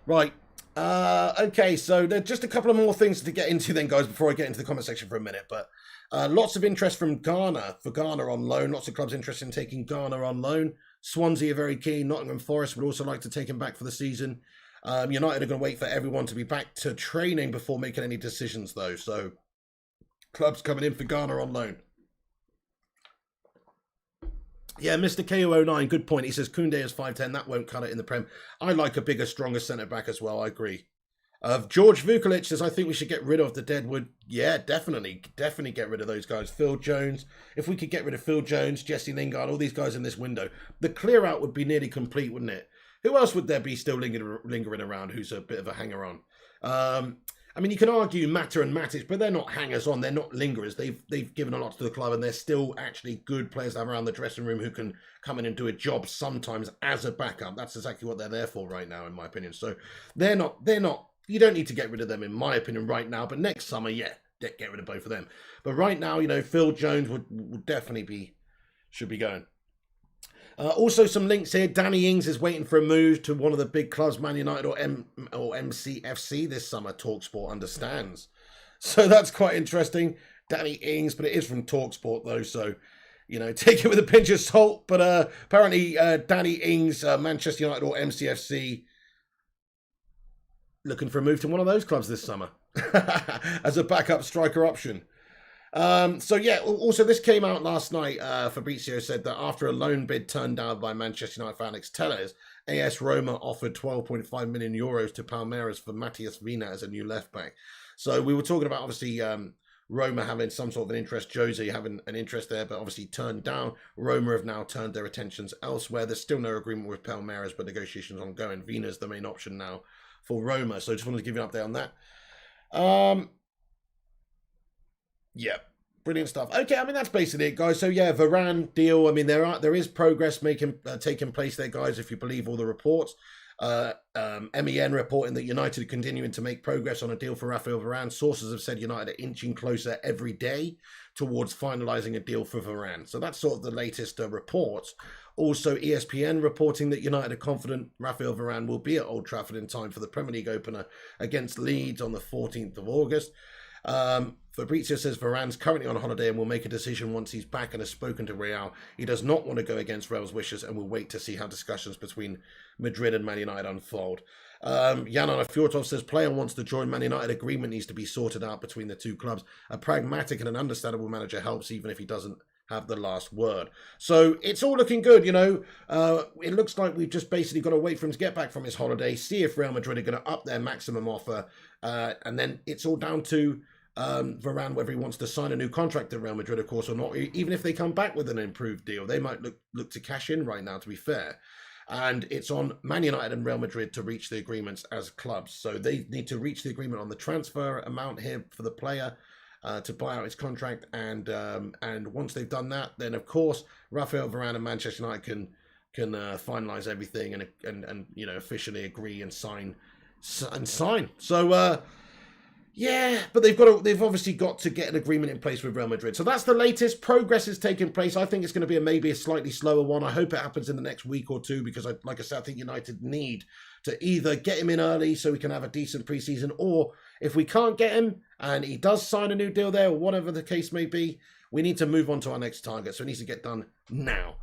Right. Okay, so there's just a couple of more things to get into then, guys, before I get into the comment section for a minute. But lots of interest from Ghana, for Ghana on loan. Lots of clubs interested in taking Ghana on loan. Swansea are very keen. Nottingham Forest would also like to take him back for the season. United are going to wait for everyone to be back to training before making any decisions, though. So clubs coming in for Ghana on loan. Yeah, Mr. KO09, good point. He says Koundé is 5'10". That won't cut it in the Prem. I like a bigger, stronger centre-back as well. I agree. George Vukovic says, I think we should get rid of the deadwood. Yeah, definitely. Definitely get rid of those guys. Phil Jones. If we could get rid of Phil Jones, Jesse Lingard, all these guys in this window, the clear-out would be nearly complete, wouldn't it? Who else would there be still lingering around who's a bit of a hanger-on? You can argue Mata and Matic, but they're not hangers-on. They're not lingerers. They've given a lot to the club, and they're still actually good players to have around the dressing room who can come in and do a job sometimes as a backup. That's exactly what they're there for right now, in my opinion. So they're not. You don't need to get rid of them, in my opinion, right now. But next summer, yeah, get rid of both of them. But right now, Phil Jones would definitely should be going. Also, some links here. Danny Ings is waiting for a move to one of the big clubs, Man United or MCFC this summer. TalkSport understands. So that's quite interesting. Danny Ings, but it is from TalkSport though, so take it with a pinch of salt. But apparently, Danny Ings, Manchester United or MCFC, looking for a move to one of those clubs this summer as a backup striker option. So yeah, also this came out last night. Fabrizio said that after a loan bid turned down by Manchester United for Alex Telles, AS Roma offered 12.5 million euros to Palmeiras for Matias Vina as a new left back. So we were talking about obviously Roma having some sort of an interest, Jose having an interest there, but obviously turned down. Roma have now turned their attentions elsewhere. There's still no agreement with Palmeiras, but negotiations ongoing. Vina's the main option now for Roma. So I just wanted to give you an update on that. Yeah, brilliant stuff. Okay, that's basically it, guys. So yeah, Varane deal. There is progress taking place there, guys. If you believe all the reports, MEN reporting that United are continuing to make progress on a deal for Raphael Varane. Sources have said United are inching closer every day towards finalising a deal for Varane. So that's sort of the latest reports. Also, ESPN reporting that United are confident Raphael Varane will be at Old Trafford in time for the Premier League opener against Leeds on the 14th of August. Fabrizio says Varane's currently on holiday and will make a decision once he's back and has spoken to Real. He does not want to go against Real's wishes and will wait to see how discussions between Madrid and Man United unfold. Yanan Fjortov says player wants to join Man United. Agreement needs to be sorted out between the two clubs. A pragmatic and an understandable manager helps even if he doesn't have the last word. So it's all looking good, It looks like we've just basically got to wait for him to get back from his holiday, see if Real Madrid are going to up their maximum offer, and then it's all down to Varane whether he wants to sign a new contract at Real Madrid, of course, or not. Even if they come back with an improved deal, they might look to cash in right now, to be fair. And it's on Man United and Real Madrid to reach the agreements as clubs. So they need to reach the agreement on the transfer amount here for the player to buy out his contract. And once they've done that, then of course Raphael Varane and Manchester United can can finalize everything and you know, officially agree and sign. So yeah, but they've obviously got to get an agreement in place with Real Madrid. So that's the latest. Progress is taking place. I think it's going to be maybe a slightly slower one. I hope it happens in the next week or two because, like I said, I think United need to either get him in early so we can have a decent preseason, or if we can't get him and he does sign a new deal there or whatever the case may be, we need to move on to our next target. So it needs to get done now.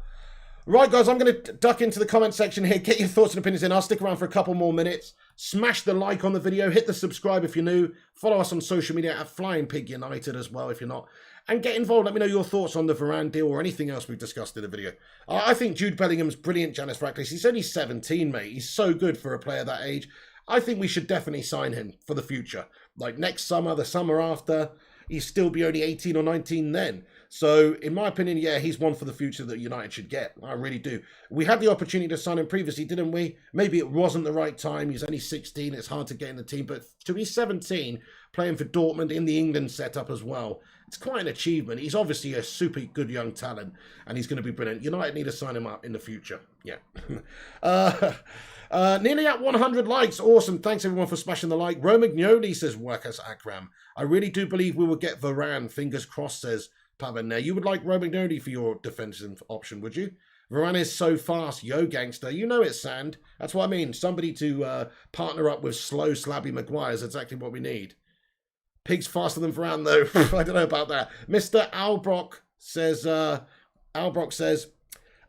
Right, guys, I'm going to duck into the comment section here. Get your thoughts and opinions in. I'll stick around for a couple more minutes. Smash the like on the video. Hit the subscribe if you're new. Follow us on social media at Flying Pig United as well if you're not. And get involved. Let me know your thoughts on the Varane deal or anything else we've discussed in the video. I think Jude Bellingham's brilliant, Janice Radcliffe. He's only 17, mate. He's so good for a player that age. I think we should definitely sign him for the future. Like next summer, the summer after. He'd still be only 18 or 19 then. So, in my opinion, yeah, he's one for the future that United should get. I really do. We had the opportunity to sign him previously, didn't we? Maybe it wasn't the right time. He's only 16. It's hard to get in the team. But to be 17, playing for Dortmund in the England setup as well, it's quite an achievement. He's obviously a super good young talent, and he's going to be brilliant. United need to sign him up in the future. Yeah. Nearly at 100 likes. Awesome. Thanks, everyone, for smashing the like. Romagnoli says, Workers Akram. I really do believe we will get Varane. Fingers crossed, says Pavan. Now, you would like Romagnoli for your defensive option, would you? Varane is so fast. Yo, gangster. You know it's Sand. That's what I mean. Somebody to partner up with slow, slabby Maguire is exactly what we need. Pig's faster than Varane, though. I don't know about that. Mr. Albrock says,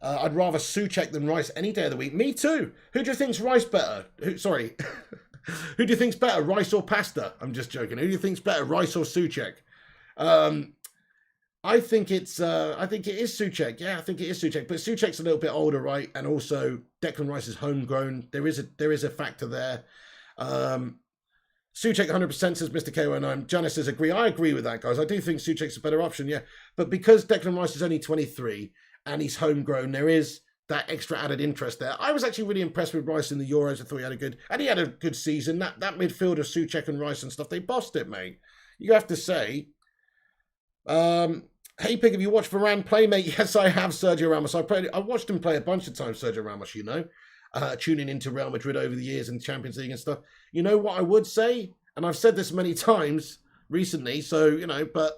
I'd rather Souček than Rice any day of the week. Me too. Who do you think's Rice better? Who do you think's better, Rice or Pasta? I'm just joking. Who do you think's better, Rice or Souček? I think it is Souček. Yeah, I think it is Souček. But Souček's a little bit older, right? And also Declan Rice is homegrown. There is a factor there. Souček 100% says Mr. KO9. Janice says agree. I agree with that, guys. I do think Souček's a better option, yeah. But because Declan Rice is only 23 and he's homegrown, there is that extra added interest there. I was actually really impressed with Rice in the Euros. I thought he had a good season. That midfield of Souček and Rice and stuff, they bossed it, mate. You have to say. Hey Pig, have you watched Varane play, mate? Yes, I have, Sergio Ramos. I watched him play a bunch of times, Sergio Ramos, you know. Tuning into Real Madrid over the years and Champions League and stuff. You know what I would say? And I've said this many times recently, so, you know, but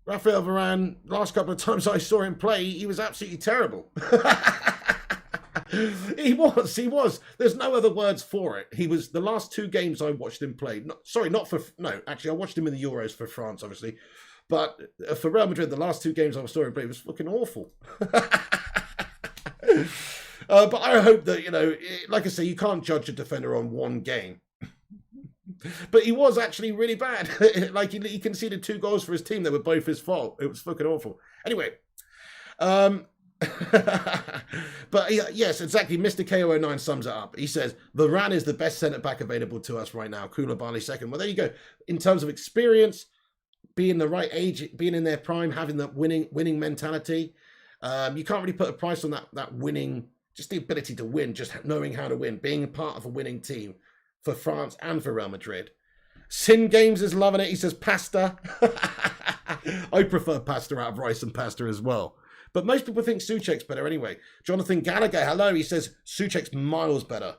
Raphael Varane, last couple of times I saw him play, he was absolutely terrible. He was. There's no other words for it. He was, the last two games I watched him play, actually I watched him in the Euros for France, obviously. But for Real Madrid, the last two games I saw him play, it was fucking awful. But I hope that, you know, like I say, you can't judge a defender on one game. But he was actually really bad. Like, he conceded 2 goals for his team that were both his fault. It was fucking awful. Anyway. But yes, exactly. Mr. KO09 sums it up. He says, Varane is the best centre-back available to us right now. Koulibaly second. Well, there you go. In terms of experience, being the right age, being in their prime, having that winning mentality, you can't really put a price on that winning, just the ability to win, just knowing how to win, being a part of a winning team for France and for Real Madrid. Sin Games is loving it. He says Pasta. I prefer Pasta out of Rice and Pasta as well. But most people think Souček's better anyway. Jonathan Gallagher, hello. He says Souček's miles better.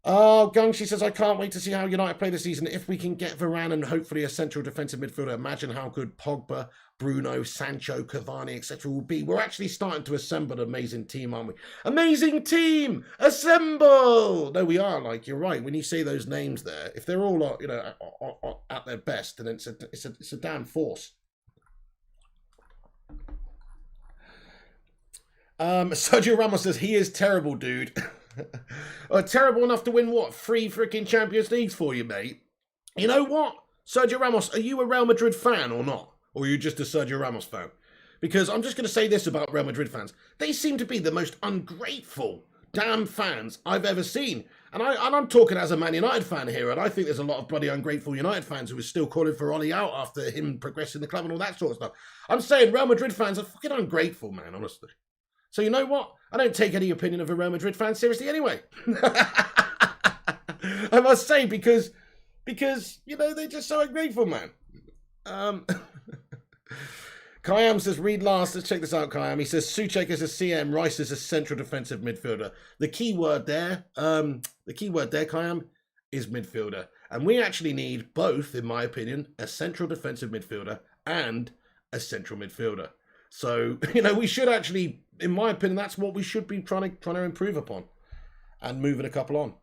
Oh, Gung, she says, I can't wait to see how United play this season. If we can get Varane and hopefully a central defensive midfielder, imagine how good Pogba, Bruno, Sancho, Cavani, etc. will be. We're actually starting to assemble an amazing team, aren't we? Amazing team! Assemble! No, we are, like, you're right. When you say those names there, if they're all, you know, at their best, then it's a damn force. Sergio Ramos says, he is terrible, dude. Terrible enough to win, what, 3 freaking Champions Leagues for you, mate? You know what? Sergio Ramos, are you a Real Madrid fan or not? Or are you just a Sergio Ramos fan? Because I'm just going to say this about Real Madrid fans. They seem to be the most ungrateful damn fans I've ever seen. And I'm talking as a Man United fan here, and I think there's a lot of bloody ungrateful United fans who are still calling for Ollie out after him progressing the club and all that sort of stuff. I'm saying Real Madrid fans are fucking ungrateful, man, honestly. So you know what? I don't take any opinion of a Real Madrid fan seriously anyway. I must say, because you know, they're just so ungrateful, man. Kayam says, read last. Let's check this out, Kayam. He says, Souček is a CM, Rice is a central defensive midfielder. The key word there, Kayam, is midfielder. And we actually need both, in my opinion, a central defensive midfielder and a central midfielder. So, we should actually, in my opinion, that's what we should be trying to improve upon. And moving a couple on.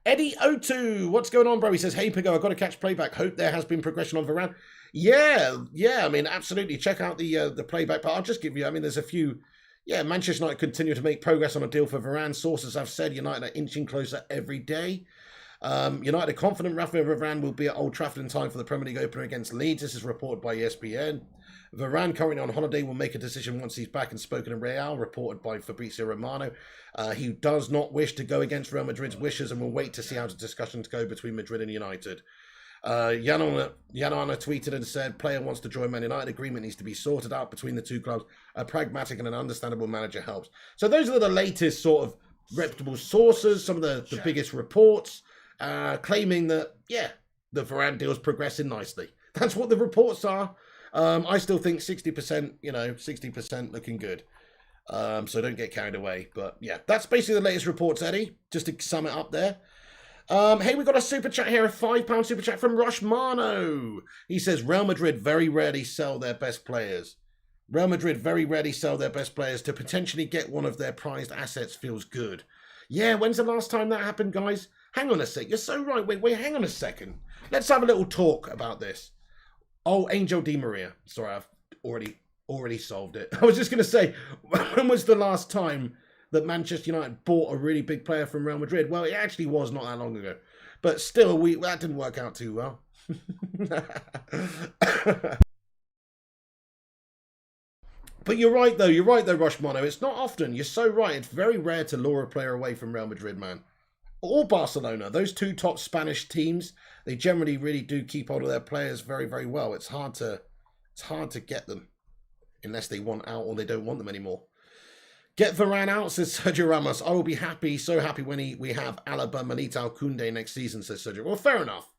Eddie O2, what's going on, bro? He says, hey, Pigo, I've got to catch playback. Hope there has been progression on Varane. Yeah, I mean, absolutely. Check out the playback. But I'll just give you, there's a few. Yeah, Manchester United continue to make progress on a deal for Varane. Sources have said United are inching closer every day. United are confident Raphael Varane will be at Old Trafford in time for the Premier League opener against Leeds. This is reported by ESPN. Varane, currently on holiday, will make a decision once he's back and spoken to Real, reported by Fabrizio Romano. He does not wish to go against Real Madrid's wishes and will wait to see how the discussions go between Madrid and United. Yanana tweeted and said, player wants to join Man United. Agreement needs to be sorted out between the two clubs. A pragmatic and an understandable manager helps. So those are the latest sort of reputable sources, some of the biggest reports, claiming that, the Varane deal is progressing nicely. That's what the reports are. I still think 60%, 60% looking good. So don't get carried away. But yeah, that's basically the latest reports, Eddie, just to sum it up there. Hey, we got a super chat here, a £5 super chat from Roshmano. He says, Real Madrid very rarely sell their best players. Real Madrid very rarely sell their best players. To potentially get one of their prized assets feels good. Yeah, when's the last time that happened, guys? Hang on a sec. You're so right. Wait, hang on a second. Let's have a little talk about this. Oh, Angel Di Maria. Sorry, I've already solved it. I was just going to say, when was the last time that Manchester United bought a really big player from Real Madrid? Well, it actually was not that long ago. But still, that didn't work out too well. But you're right, though, Roshmano. It's not often. You're so right. It's very rare to lure a player away from Real Madrid, man. Or Barcelona. Those two top Spanish teams, they generally really do keep hold of their players very, very well. It's hard to get them unless they want out or they don't want them anymore. Get Varane out, says Sergio Ramos. I will be happy, so happy when we have Alaba, Militao, Koundé next season, says Sergio. Well, fair enough.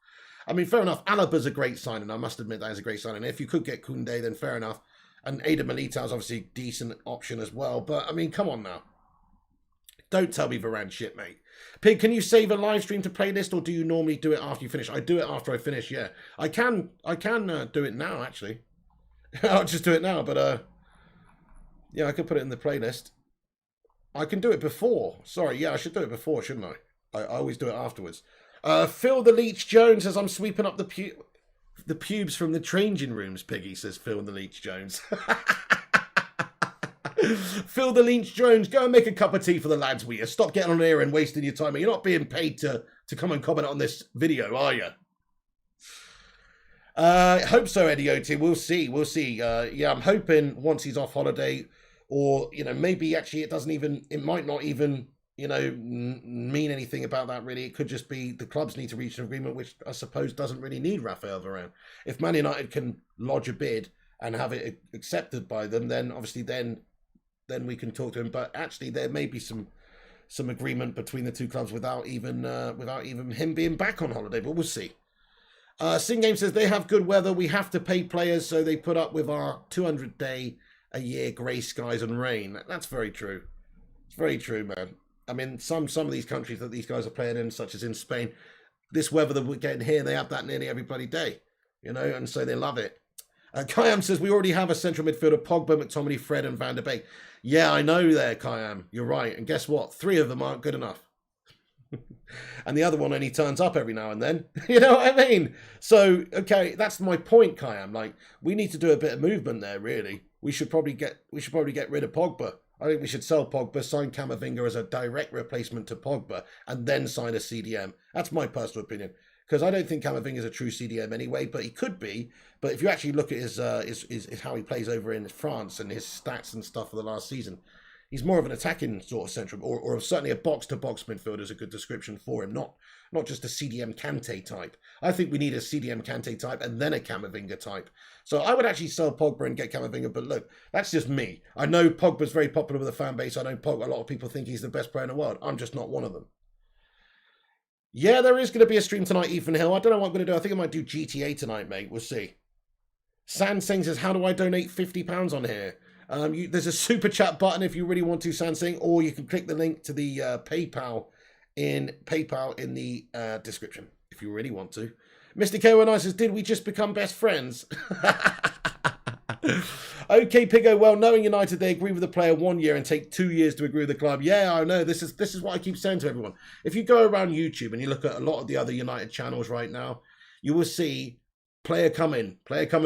Fair enough. Alaba's a great signing. I must admit that is a great signing. If you could get Koundé, then fair enough. And Ada Militao's obviously a decent option as well. But, come on now. Don't tell me Varane shit, mate. Pig, can you save a live stream to playlist, or do you normally do it after you finish? I do it after I finish, yeah. I can do it now, actually. I'll just do it now, but, yeah, I could put it in the playlist. I can do it before. Sorry, yeah, I should do it before, shouldn't I? I always do it afterwards. Phil the Leech Jones says, I'm sweeping up the pubes from the changing rooms, Piggy, says Phil the Leech Jones. Phil the Leech Jones, go and make a cup of tea for the lads, will you? Stop getting on here and wasting your time. You're not being paid to come and comment on this video, are you? Hope so, Eddie OT. We'll see. Yeah, I'm hoping once he's off holiday, or, maybe actually it might not even, mean anything about that really. It could just be the clubs need to reach an agreement, which I suppose doesn't really need Raphael Varane. If Man United can lodge a bid and have it accepted by them, then obviously then we can talk to him. But actually there may be some agreement between the two clubs without even him being back on holiday, but we'll see. Sing Game says, they have good weather. We have to pay players, so they put up with our 200-day a year grey skies and rain. That's very true. It's very true, man. Some of these countries that these guys are playing in, such as in Spain, this weather that we're getting here, they have that nearly every bloody day, and so they love it. Kayam says, we already have a central midfielder, Pogba, McTominay, Fred and Van der Beek. Yeah, I know there, Kayam. You're right. And guess what? 3 of them aren't good enough. And the other one only turns up every now and then. You know what I mean? So, okay, that's my point, Kayam. Like, we need to do a bit of movement there, really. We should probably get rid of Pogba. I think we should sell Pogba, sign Camavinga as a direct replacement to Pogba, and then sign a CDM. That's my personal opinion. Because I don't think Camavinga is a true CDM anyway, but he could be. But if you actually look at his how he plays over in France and his stats and stuff for the last season, he's more of an attacking sort of central, or certainly a box-to-box midfielder is a good description for him, not just a CDM Kante type. I think we need a CDM Kante type and then a Camavinga type. So I would actually sell Pogba and get Camavinga, but look, that's just me. I know Pogba's very popular with the fan base. I know a lot of people think he's the best player in the world. I'm just not one of them. Yeah, there is going to be a stream tonight, Ethan Hill. I don't know what I'm going to do. I think I might do GTA tonight, mate. We'll see. San Sing says, how do I donate £50 on here? There's a super chat button if you really want to, San Sing, or you can click the link to the PayPal in the description if you really want to. Mr. K19 says, did we just become best friends? Okay, Piggo, well, knowing United, they agree with the player 1 year and take 2 years to agree with the club. Yeah, I know. This is what I keep saying to everyone. If you go around YouTube and you look at a lot of the other United channels right now, you will see player coming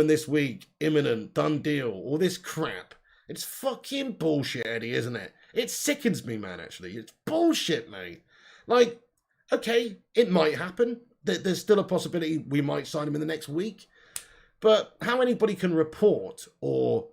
this week, imminent, done deal, all this crap. It's fucking bullshit, Eddie, isn't it? It sickens me, man, actually. It's bullshit, mate. Like, okay, it might happen. There's still a possibility we might sign him in the next week. But how anybody can report or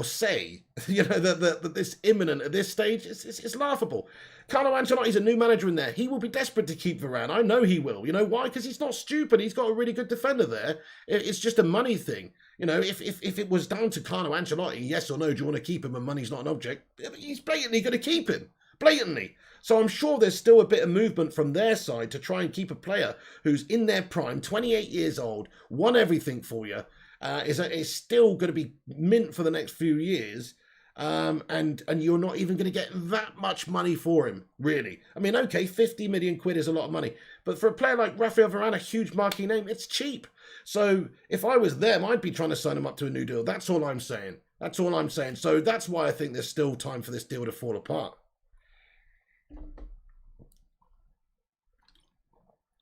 say, you know, that this imminent at this stage, it's laughable. Carlo Ancelotti's a new manager in there. He will be desperate to keep Varane. I know he will. You know why? Because he's not stupid. He's got a really good defender there. It's just a money thing. You know, if it was down to Carlo Ancelotti, yes or no, do you want to keep him and money's not an object, he's blatantly going to keep him. Blatantly. So I'm sure there's still a bit of movement from their side to try and keep a player who's in their prime, 28 years old, won everything for you, is still going to be mint for the next few years, and you're not even going to get that much money for him, really. I mean, okay, 50 million quid is a lot of money, but for a player like Raphael Varane, a huge marquee name, it's cheap. So if I was them, I'd be trying to sign him up to a new deal. That's all I'm saying. That's all I'm saying. So that's why I think there's still time for this deal to fall apart.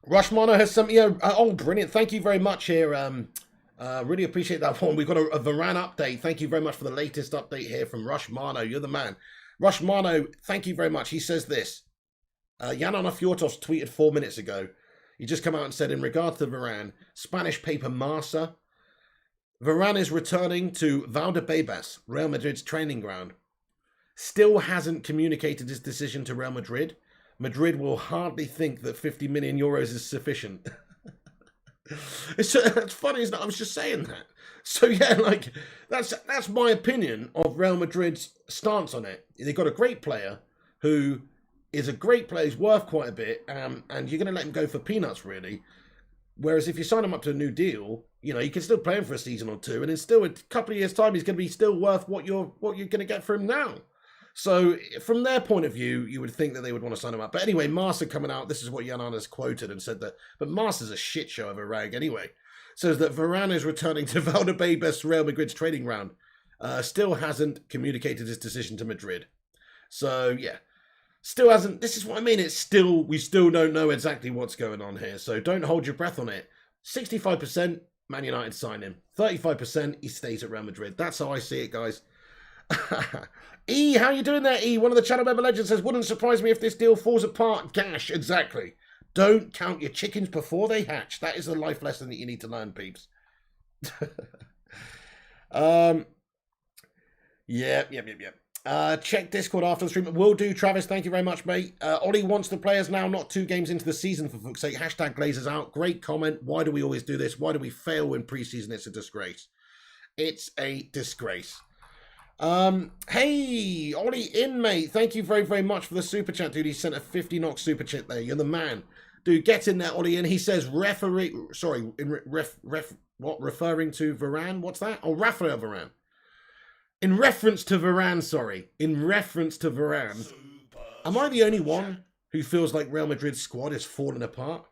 Rushmano has sent me oh, brilliant. Thank you very much here. Really appreciate that one. We've got a Varane update. Thank you very much for the latest update here from Rushmano. You're the man. Rushmano, thank you very much. He says this. Yanon Fjortos tweeted 4 minutes ago. He just come out and said, in regards to Varane, Spanish paper Marca, Varane is returning to Valdebebas, Real Madrid's training ground. Still hasn't communicated his decision to Real Madrid. Madrid will hardly think that 50 million euros is sufficient. It's funny, isn't it? I was just saying that. So yeah, like that's my opinion of Real Madrid's stance on it. They've got a great player who is a great player, he's worth quite a bit, and you're going to let him go for peanuts, really. Whereas if you sign him up to a new deal, you know, you can still play him for a season or two, and in still a couple of years' time, he's going to be still worth what you're going to get for him now. So from their point of view, you would think that they would want to sign him up. But anyway, Marca coming out, this is what Yanan has quoted and said that, but Marca's a shit show of a rag anyway. Says that Varane is returning to Valdebebas, Real Madrid's trading ground. Still hasn't communicated his decision to Madrid. So yeah, still hasn't. This is what I mean. We still don't know exactly what's going on here. So don't hold your breath on it. 65% Man United sign him. 35% he stays at Real Madrid. That's how I see it, guys. E, how you doing there, E? One of the channel member legends says, wouldn't surprise me if this deal falls apart. Gash, exactly. Don't count your chickens before they hatch. That is the life lesson that you need to learn, peeps. Yep. Check Discord after the stream. Will do, Travis. Thank you very much, mate. Ollie wants the players now, not 2 games into the season, for fuck's sake. Hashtag Glazers out. Great comment. Why do we always do this? Why do we fail in pre-season? It's a disgrace. It's a disgrace. Hey, Ollie in, mate. Thank you very, very much for the super chat, dude. He sent a 50 knock super chat there. You're the man. Dude, get in there, Ollie in. He says referee, sorry, what, referring to Varane? What's that? Oh, Raphael Varane. In reference to Varane, sorry. In reference to Varane. Am I the only one who feels like Real Madrid's squad is falling apart?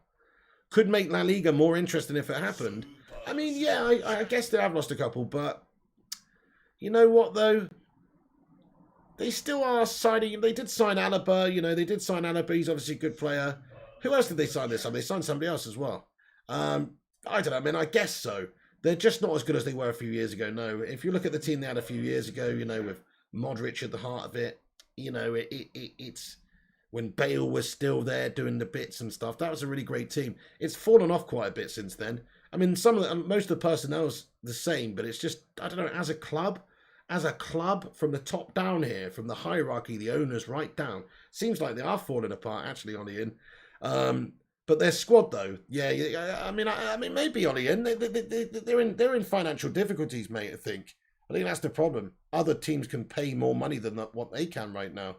Could make La Liga more interesting if it happened. I mean, yeah, I guess they have lost a couple, but you know what, though? They still are signing. They did sign Alaba. You know, they did sign Alaba. He's obviously a good player. Who else did they sign this time? They signed somebody else as well. I don't know. I mean, I guess so. They're just not as good as they were a few years ago. No, if you look at the team they had a few years ago, you know, with Modric at the heart of it, you know, it's when Bale was still there doing the bits and stuff. That was a really great team. It's fallen off quite a bit since then. I mean, most of the personnel's the same, but it's just, I don't know, as a club from the top down here, from the hierarchy, the owners right down, seems like they are falling apart actually on the in. But their squad though, yeah. I mean, maybe on the in, they're in financial difficulties, mate. I think that's the problem. Other teams can pay more money than what they can right now.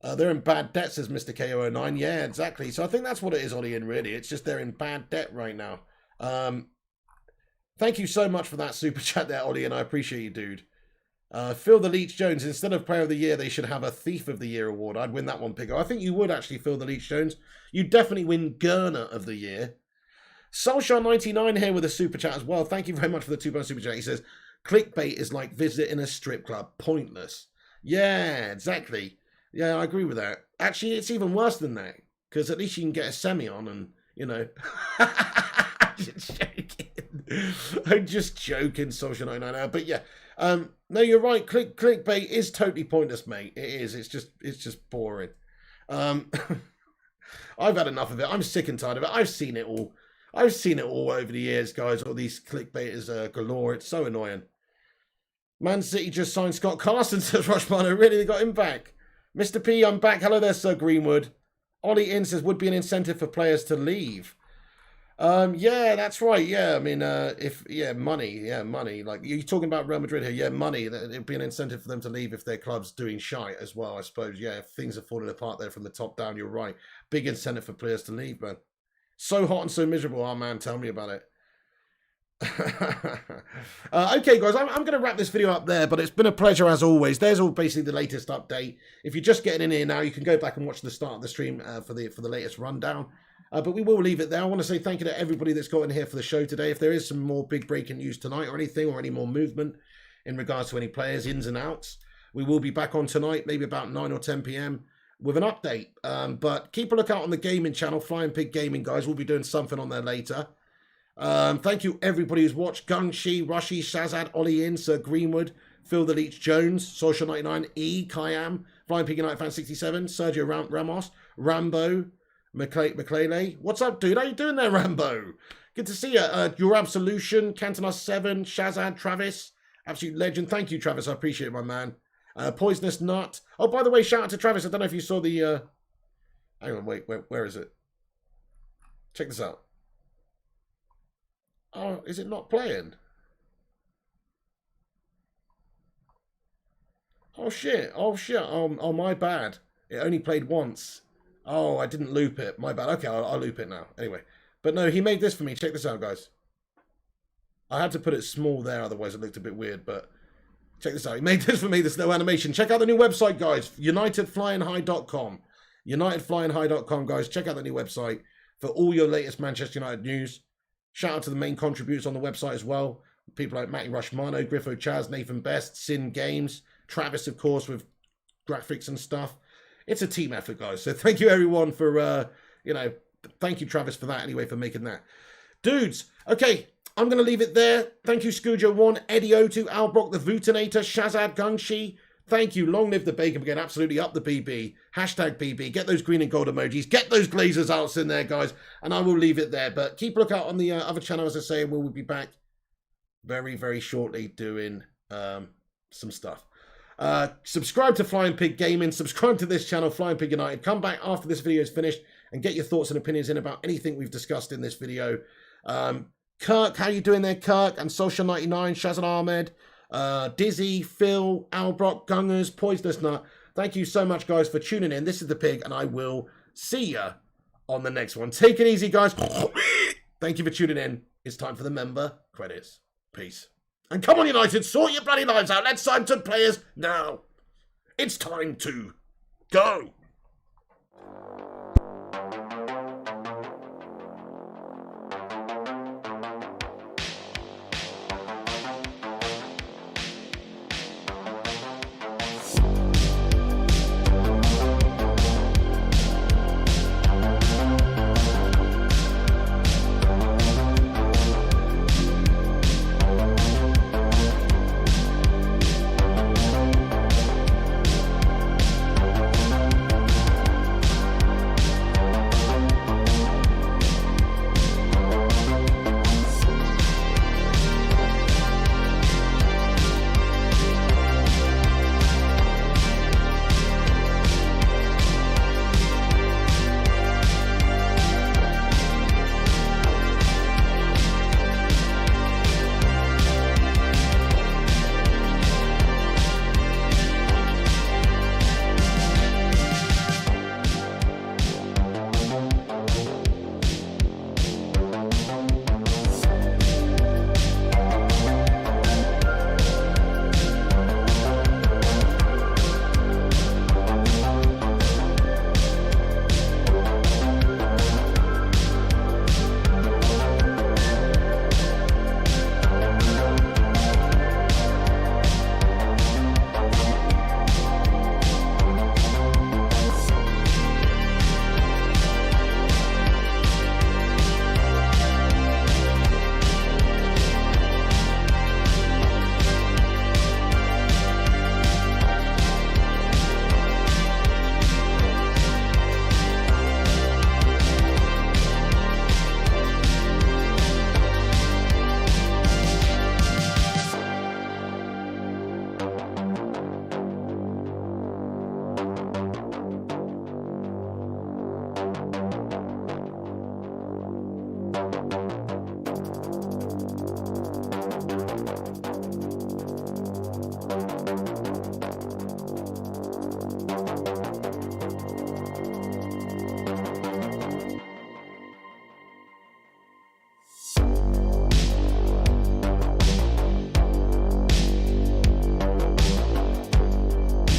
They're in bad debt, says Mr. KO09. Yeah, exactly. So I think that's what it is, Ollie, in really. It's just they're in bad debt right now. Thank you so much for that super chat there, Ollie, and I appreciate you, dude. Phil the Leech Jones, instead of Player of the Year, they should have a Thief of the Year award. I'd win that one, Pigo. I think you would actually, Phil the Leech Jones. You'd definitely win Gurner of the Year. Solskjaer 99 here with a super chat as well. Thank you very much for the £2 super chat. He says, clickbait is like visiting a strip club. Pointless. Yeah, exactly. Yeah, I agree with that. Actually, it's even worse than that. Because at least you can get a semi on and, you know. I'm just joking. I'm just joking, Solskjaer 99. But yeah. No, you're right. Clickbait is totally pointless, mate. It is. It's just boring. I've had enough of it. I'm sick and tired of it. I've seen it all. I've seen it all over the years, guys. All these clickbaiters galore. It's so annoying. Man City just signed Scott Carson, says Rushmano. Really, they got him back. Mr. P, I'm back. Hello there, Sir Greenwood. Ollie In says, would be an incentive for players to leave. Yeah, that's right. Yeah, I mean, money. Yeah, money. Like, you're talking about Real Madrid here. Yeah, money. It'd be an incentive for them to leave if their club's doing shite as well, I suppose. Yeah, if things are falling apart there from the top down, you're right. Big incentive for players to leave, man. So hot and so miserable. Oh, man, tell me about it. Okay, guys, I'm going to wrap this video up there, but it's been a pleasure as always. There's all basically the latest update. If you're just getting in here now, you can go back and watch the start of the stream for the latest rundown. But we will leave it there. I want to say thank you to everybody that's got in here for the show today. If there is some more big breaking news tonight or anything, or any more movement in regards to any players, ins and outs, we will be back on tonight, maybe about 9 or 10 p.m. with an update. But keep a lookout on the gaming channel, Flying Pig Gaming, guys. We'll be doing something on there later. Thank you, everybody who's watched. Gunshi, Rushy, Shazad, Ollie In, Sir Greenwood, Phil the Leech Jones, Social 99, E, Kayam, Flying Pig United Fan 67, Sergio Ramos, Rambo, McClele. What's up, dude? How you doing there, Rambo? Good to see you. Your Absolution, Cantona 7, Shazad, Travis, absolute legend. Thank you, Travis. I appreciate it, my man. Poisonous Nut. Oh, by the way, shout out to Travis. I don't know if you saw the... Hang on, wait, where is it? Check this out. Oh, is it not playing? Oh, shit. Oh, shit. Oh, my bad. It only played once. Oh, I didn't loop it. My bad. Okay, I'll loop it now. Anyway. But no, he made this for me. Check this out, guys. I had to put it small there, otherwise it looked a bit weird, but check this out. He made this for me. There's no animation. Check out the new website, guys. UnitedFlyingHigh.com. UnitedFlyingHigh.com, guys. Check out the new website for all your latest Manchester United news. Shout out to the main contributors on the website as well. People like Matty Rushmano, Griffo Chaz, Nathan Best, Sin Games, Travis, of course, with graphics and stuff. It's a team effort, guys. So thank you, everyone, for, thank you, Travis, for that anyway, for making that. Dudes, okay, I'm going to leave it there. Thank you, Scoojo1, Eddie O2, Albrock, the Vutinator, Shazad, Gungshi. Thank you. Long live the Bacon Brigade. Absolutely up the PB. Hashtag PB. Get those green and gold emojis. Get those Glazers outs in there, guys. And I will leave it there. But keep a look out on the other channel, as I say, and we will be back very, very shortly doing some stuff. Subscribe to Flying Pig Gaming. Subscribe to this channel, Flying Pig United. Come back after this video is finished and get your thoughts and opinions in about anything we've discussed in this video. Kirk, how you doing there, Kirk? And Social 99, Shazan Ahmed, Dizzy, Phil, Albrock, Gungers, Poisonous Nut. Thank you so much, guys, for tuning in. This is the Pig, and I will see ya on the next one. Take it easy, guys. Thank you for tuning in. It's time for the member credits. Peace. And come on, United, sort your bloody lives out. Let's sign some players now. It's time to go.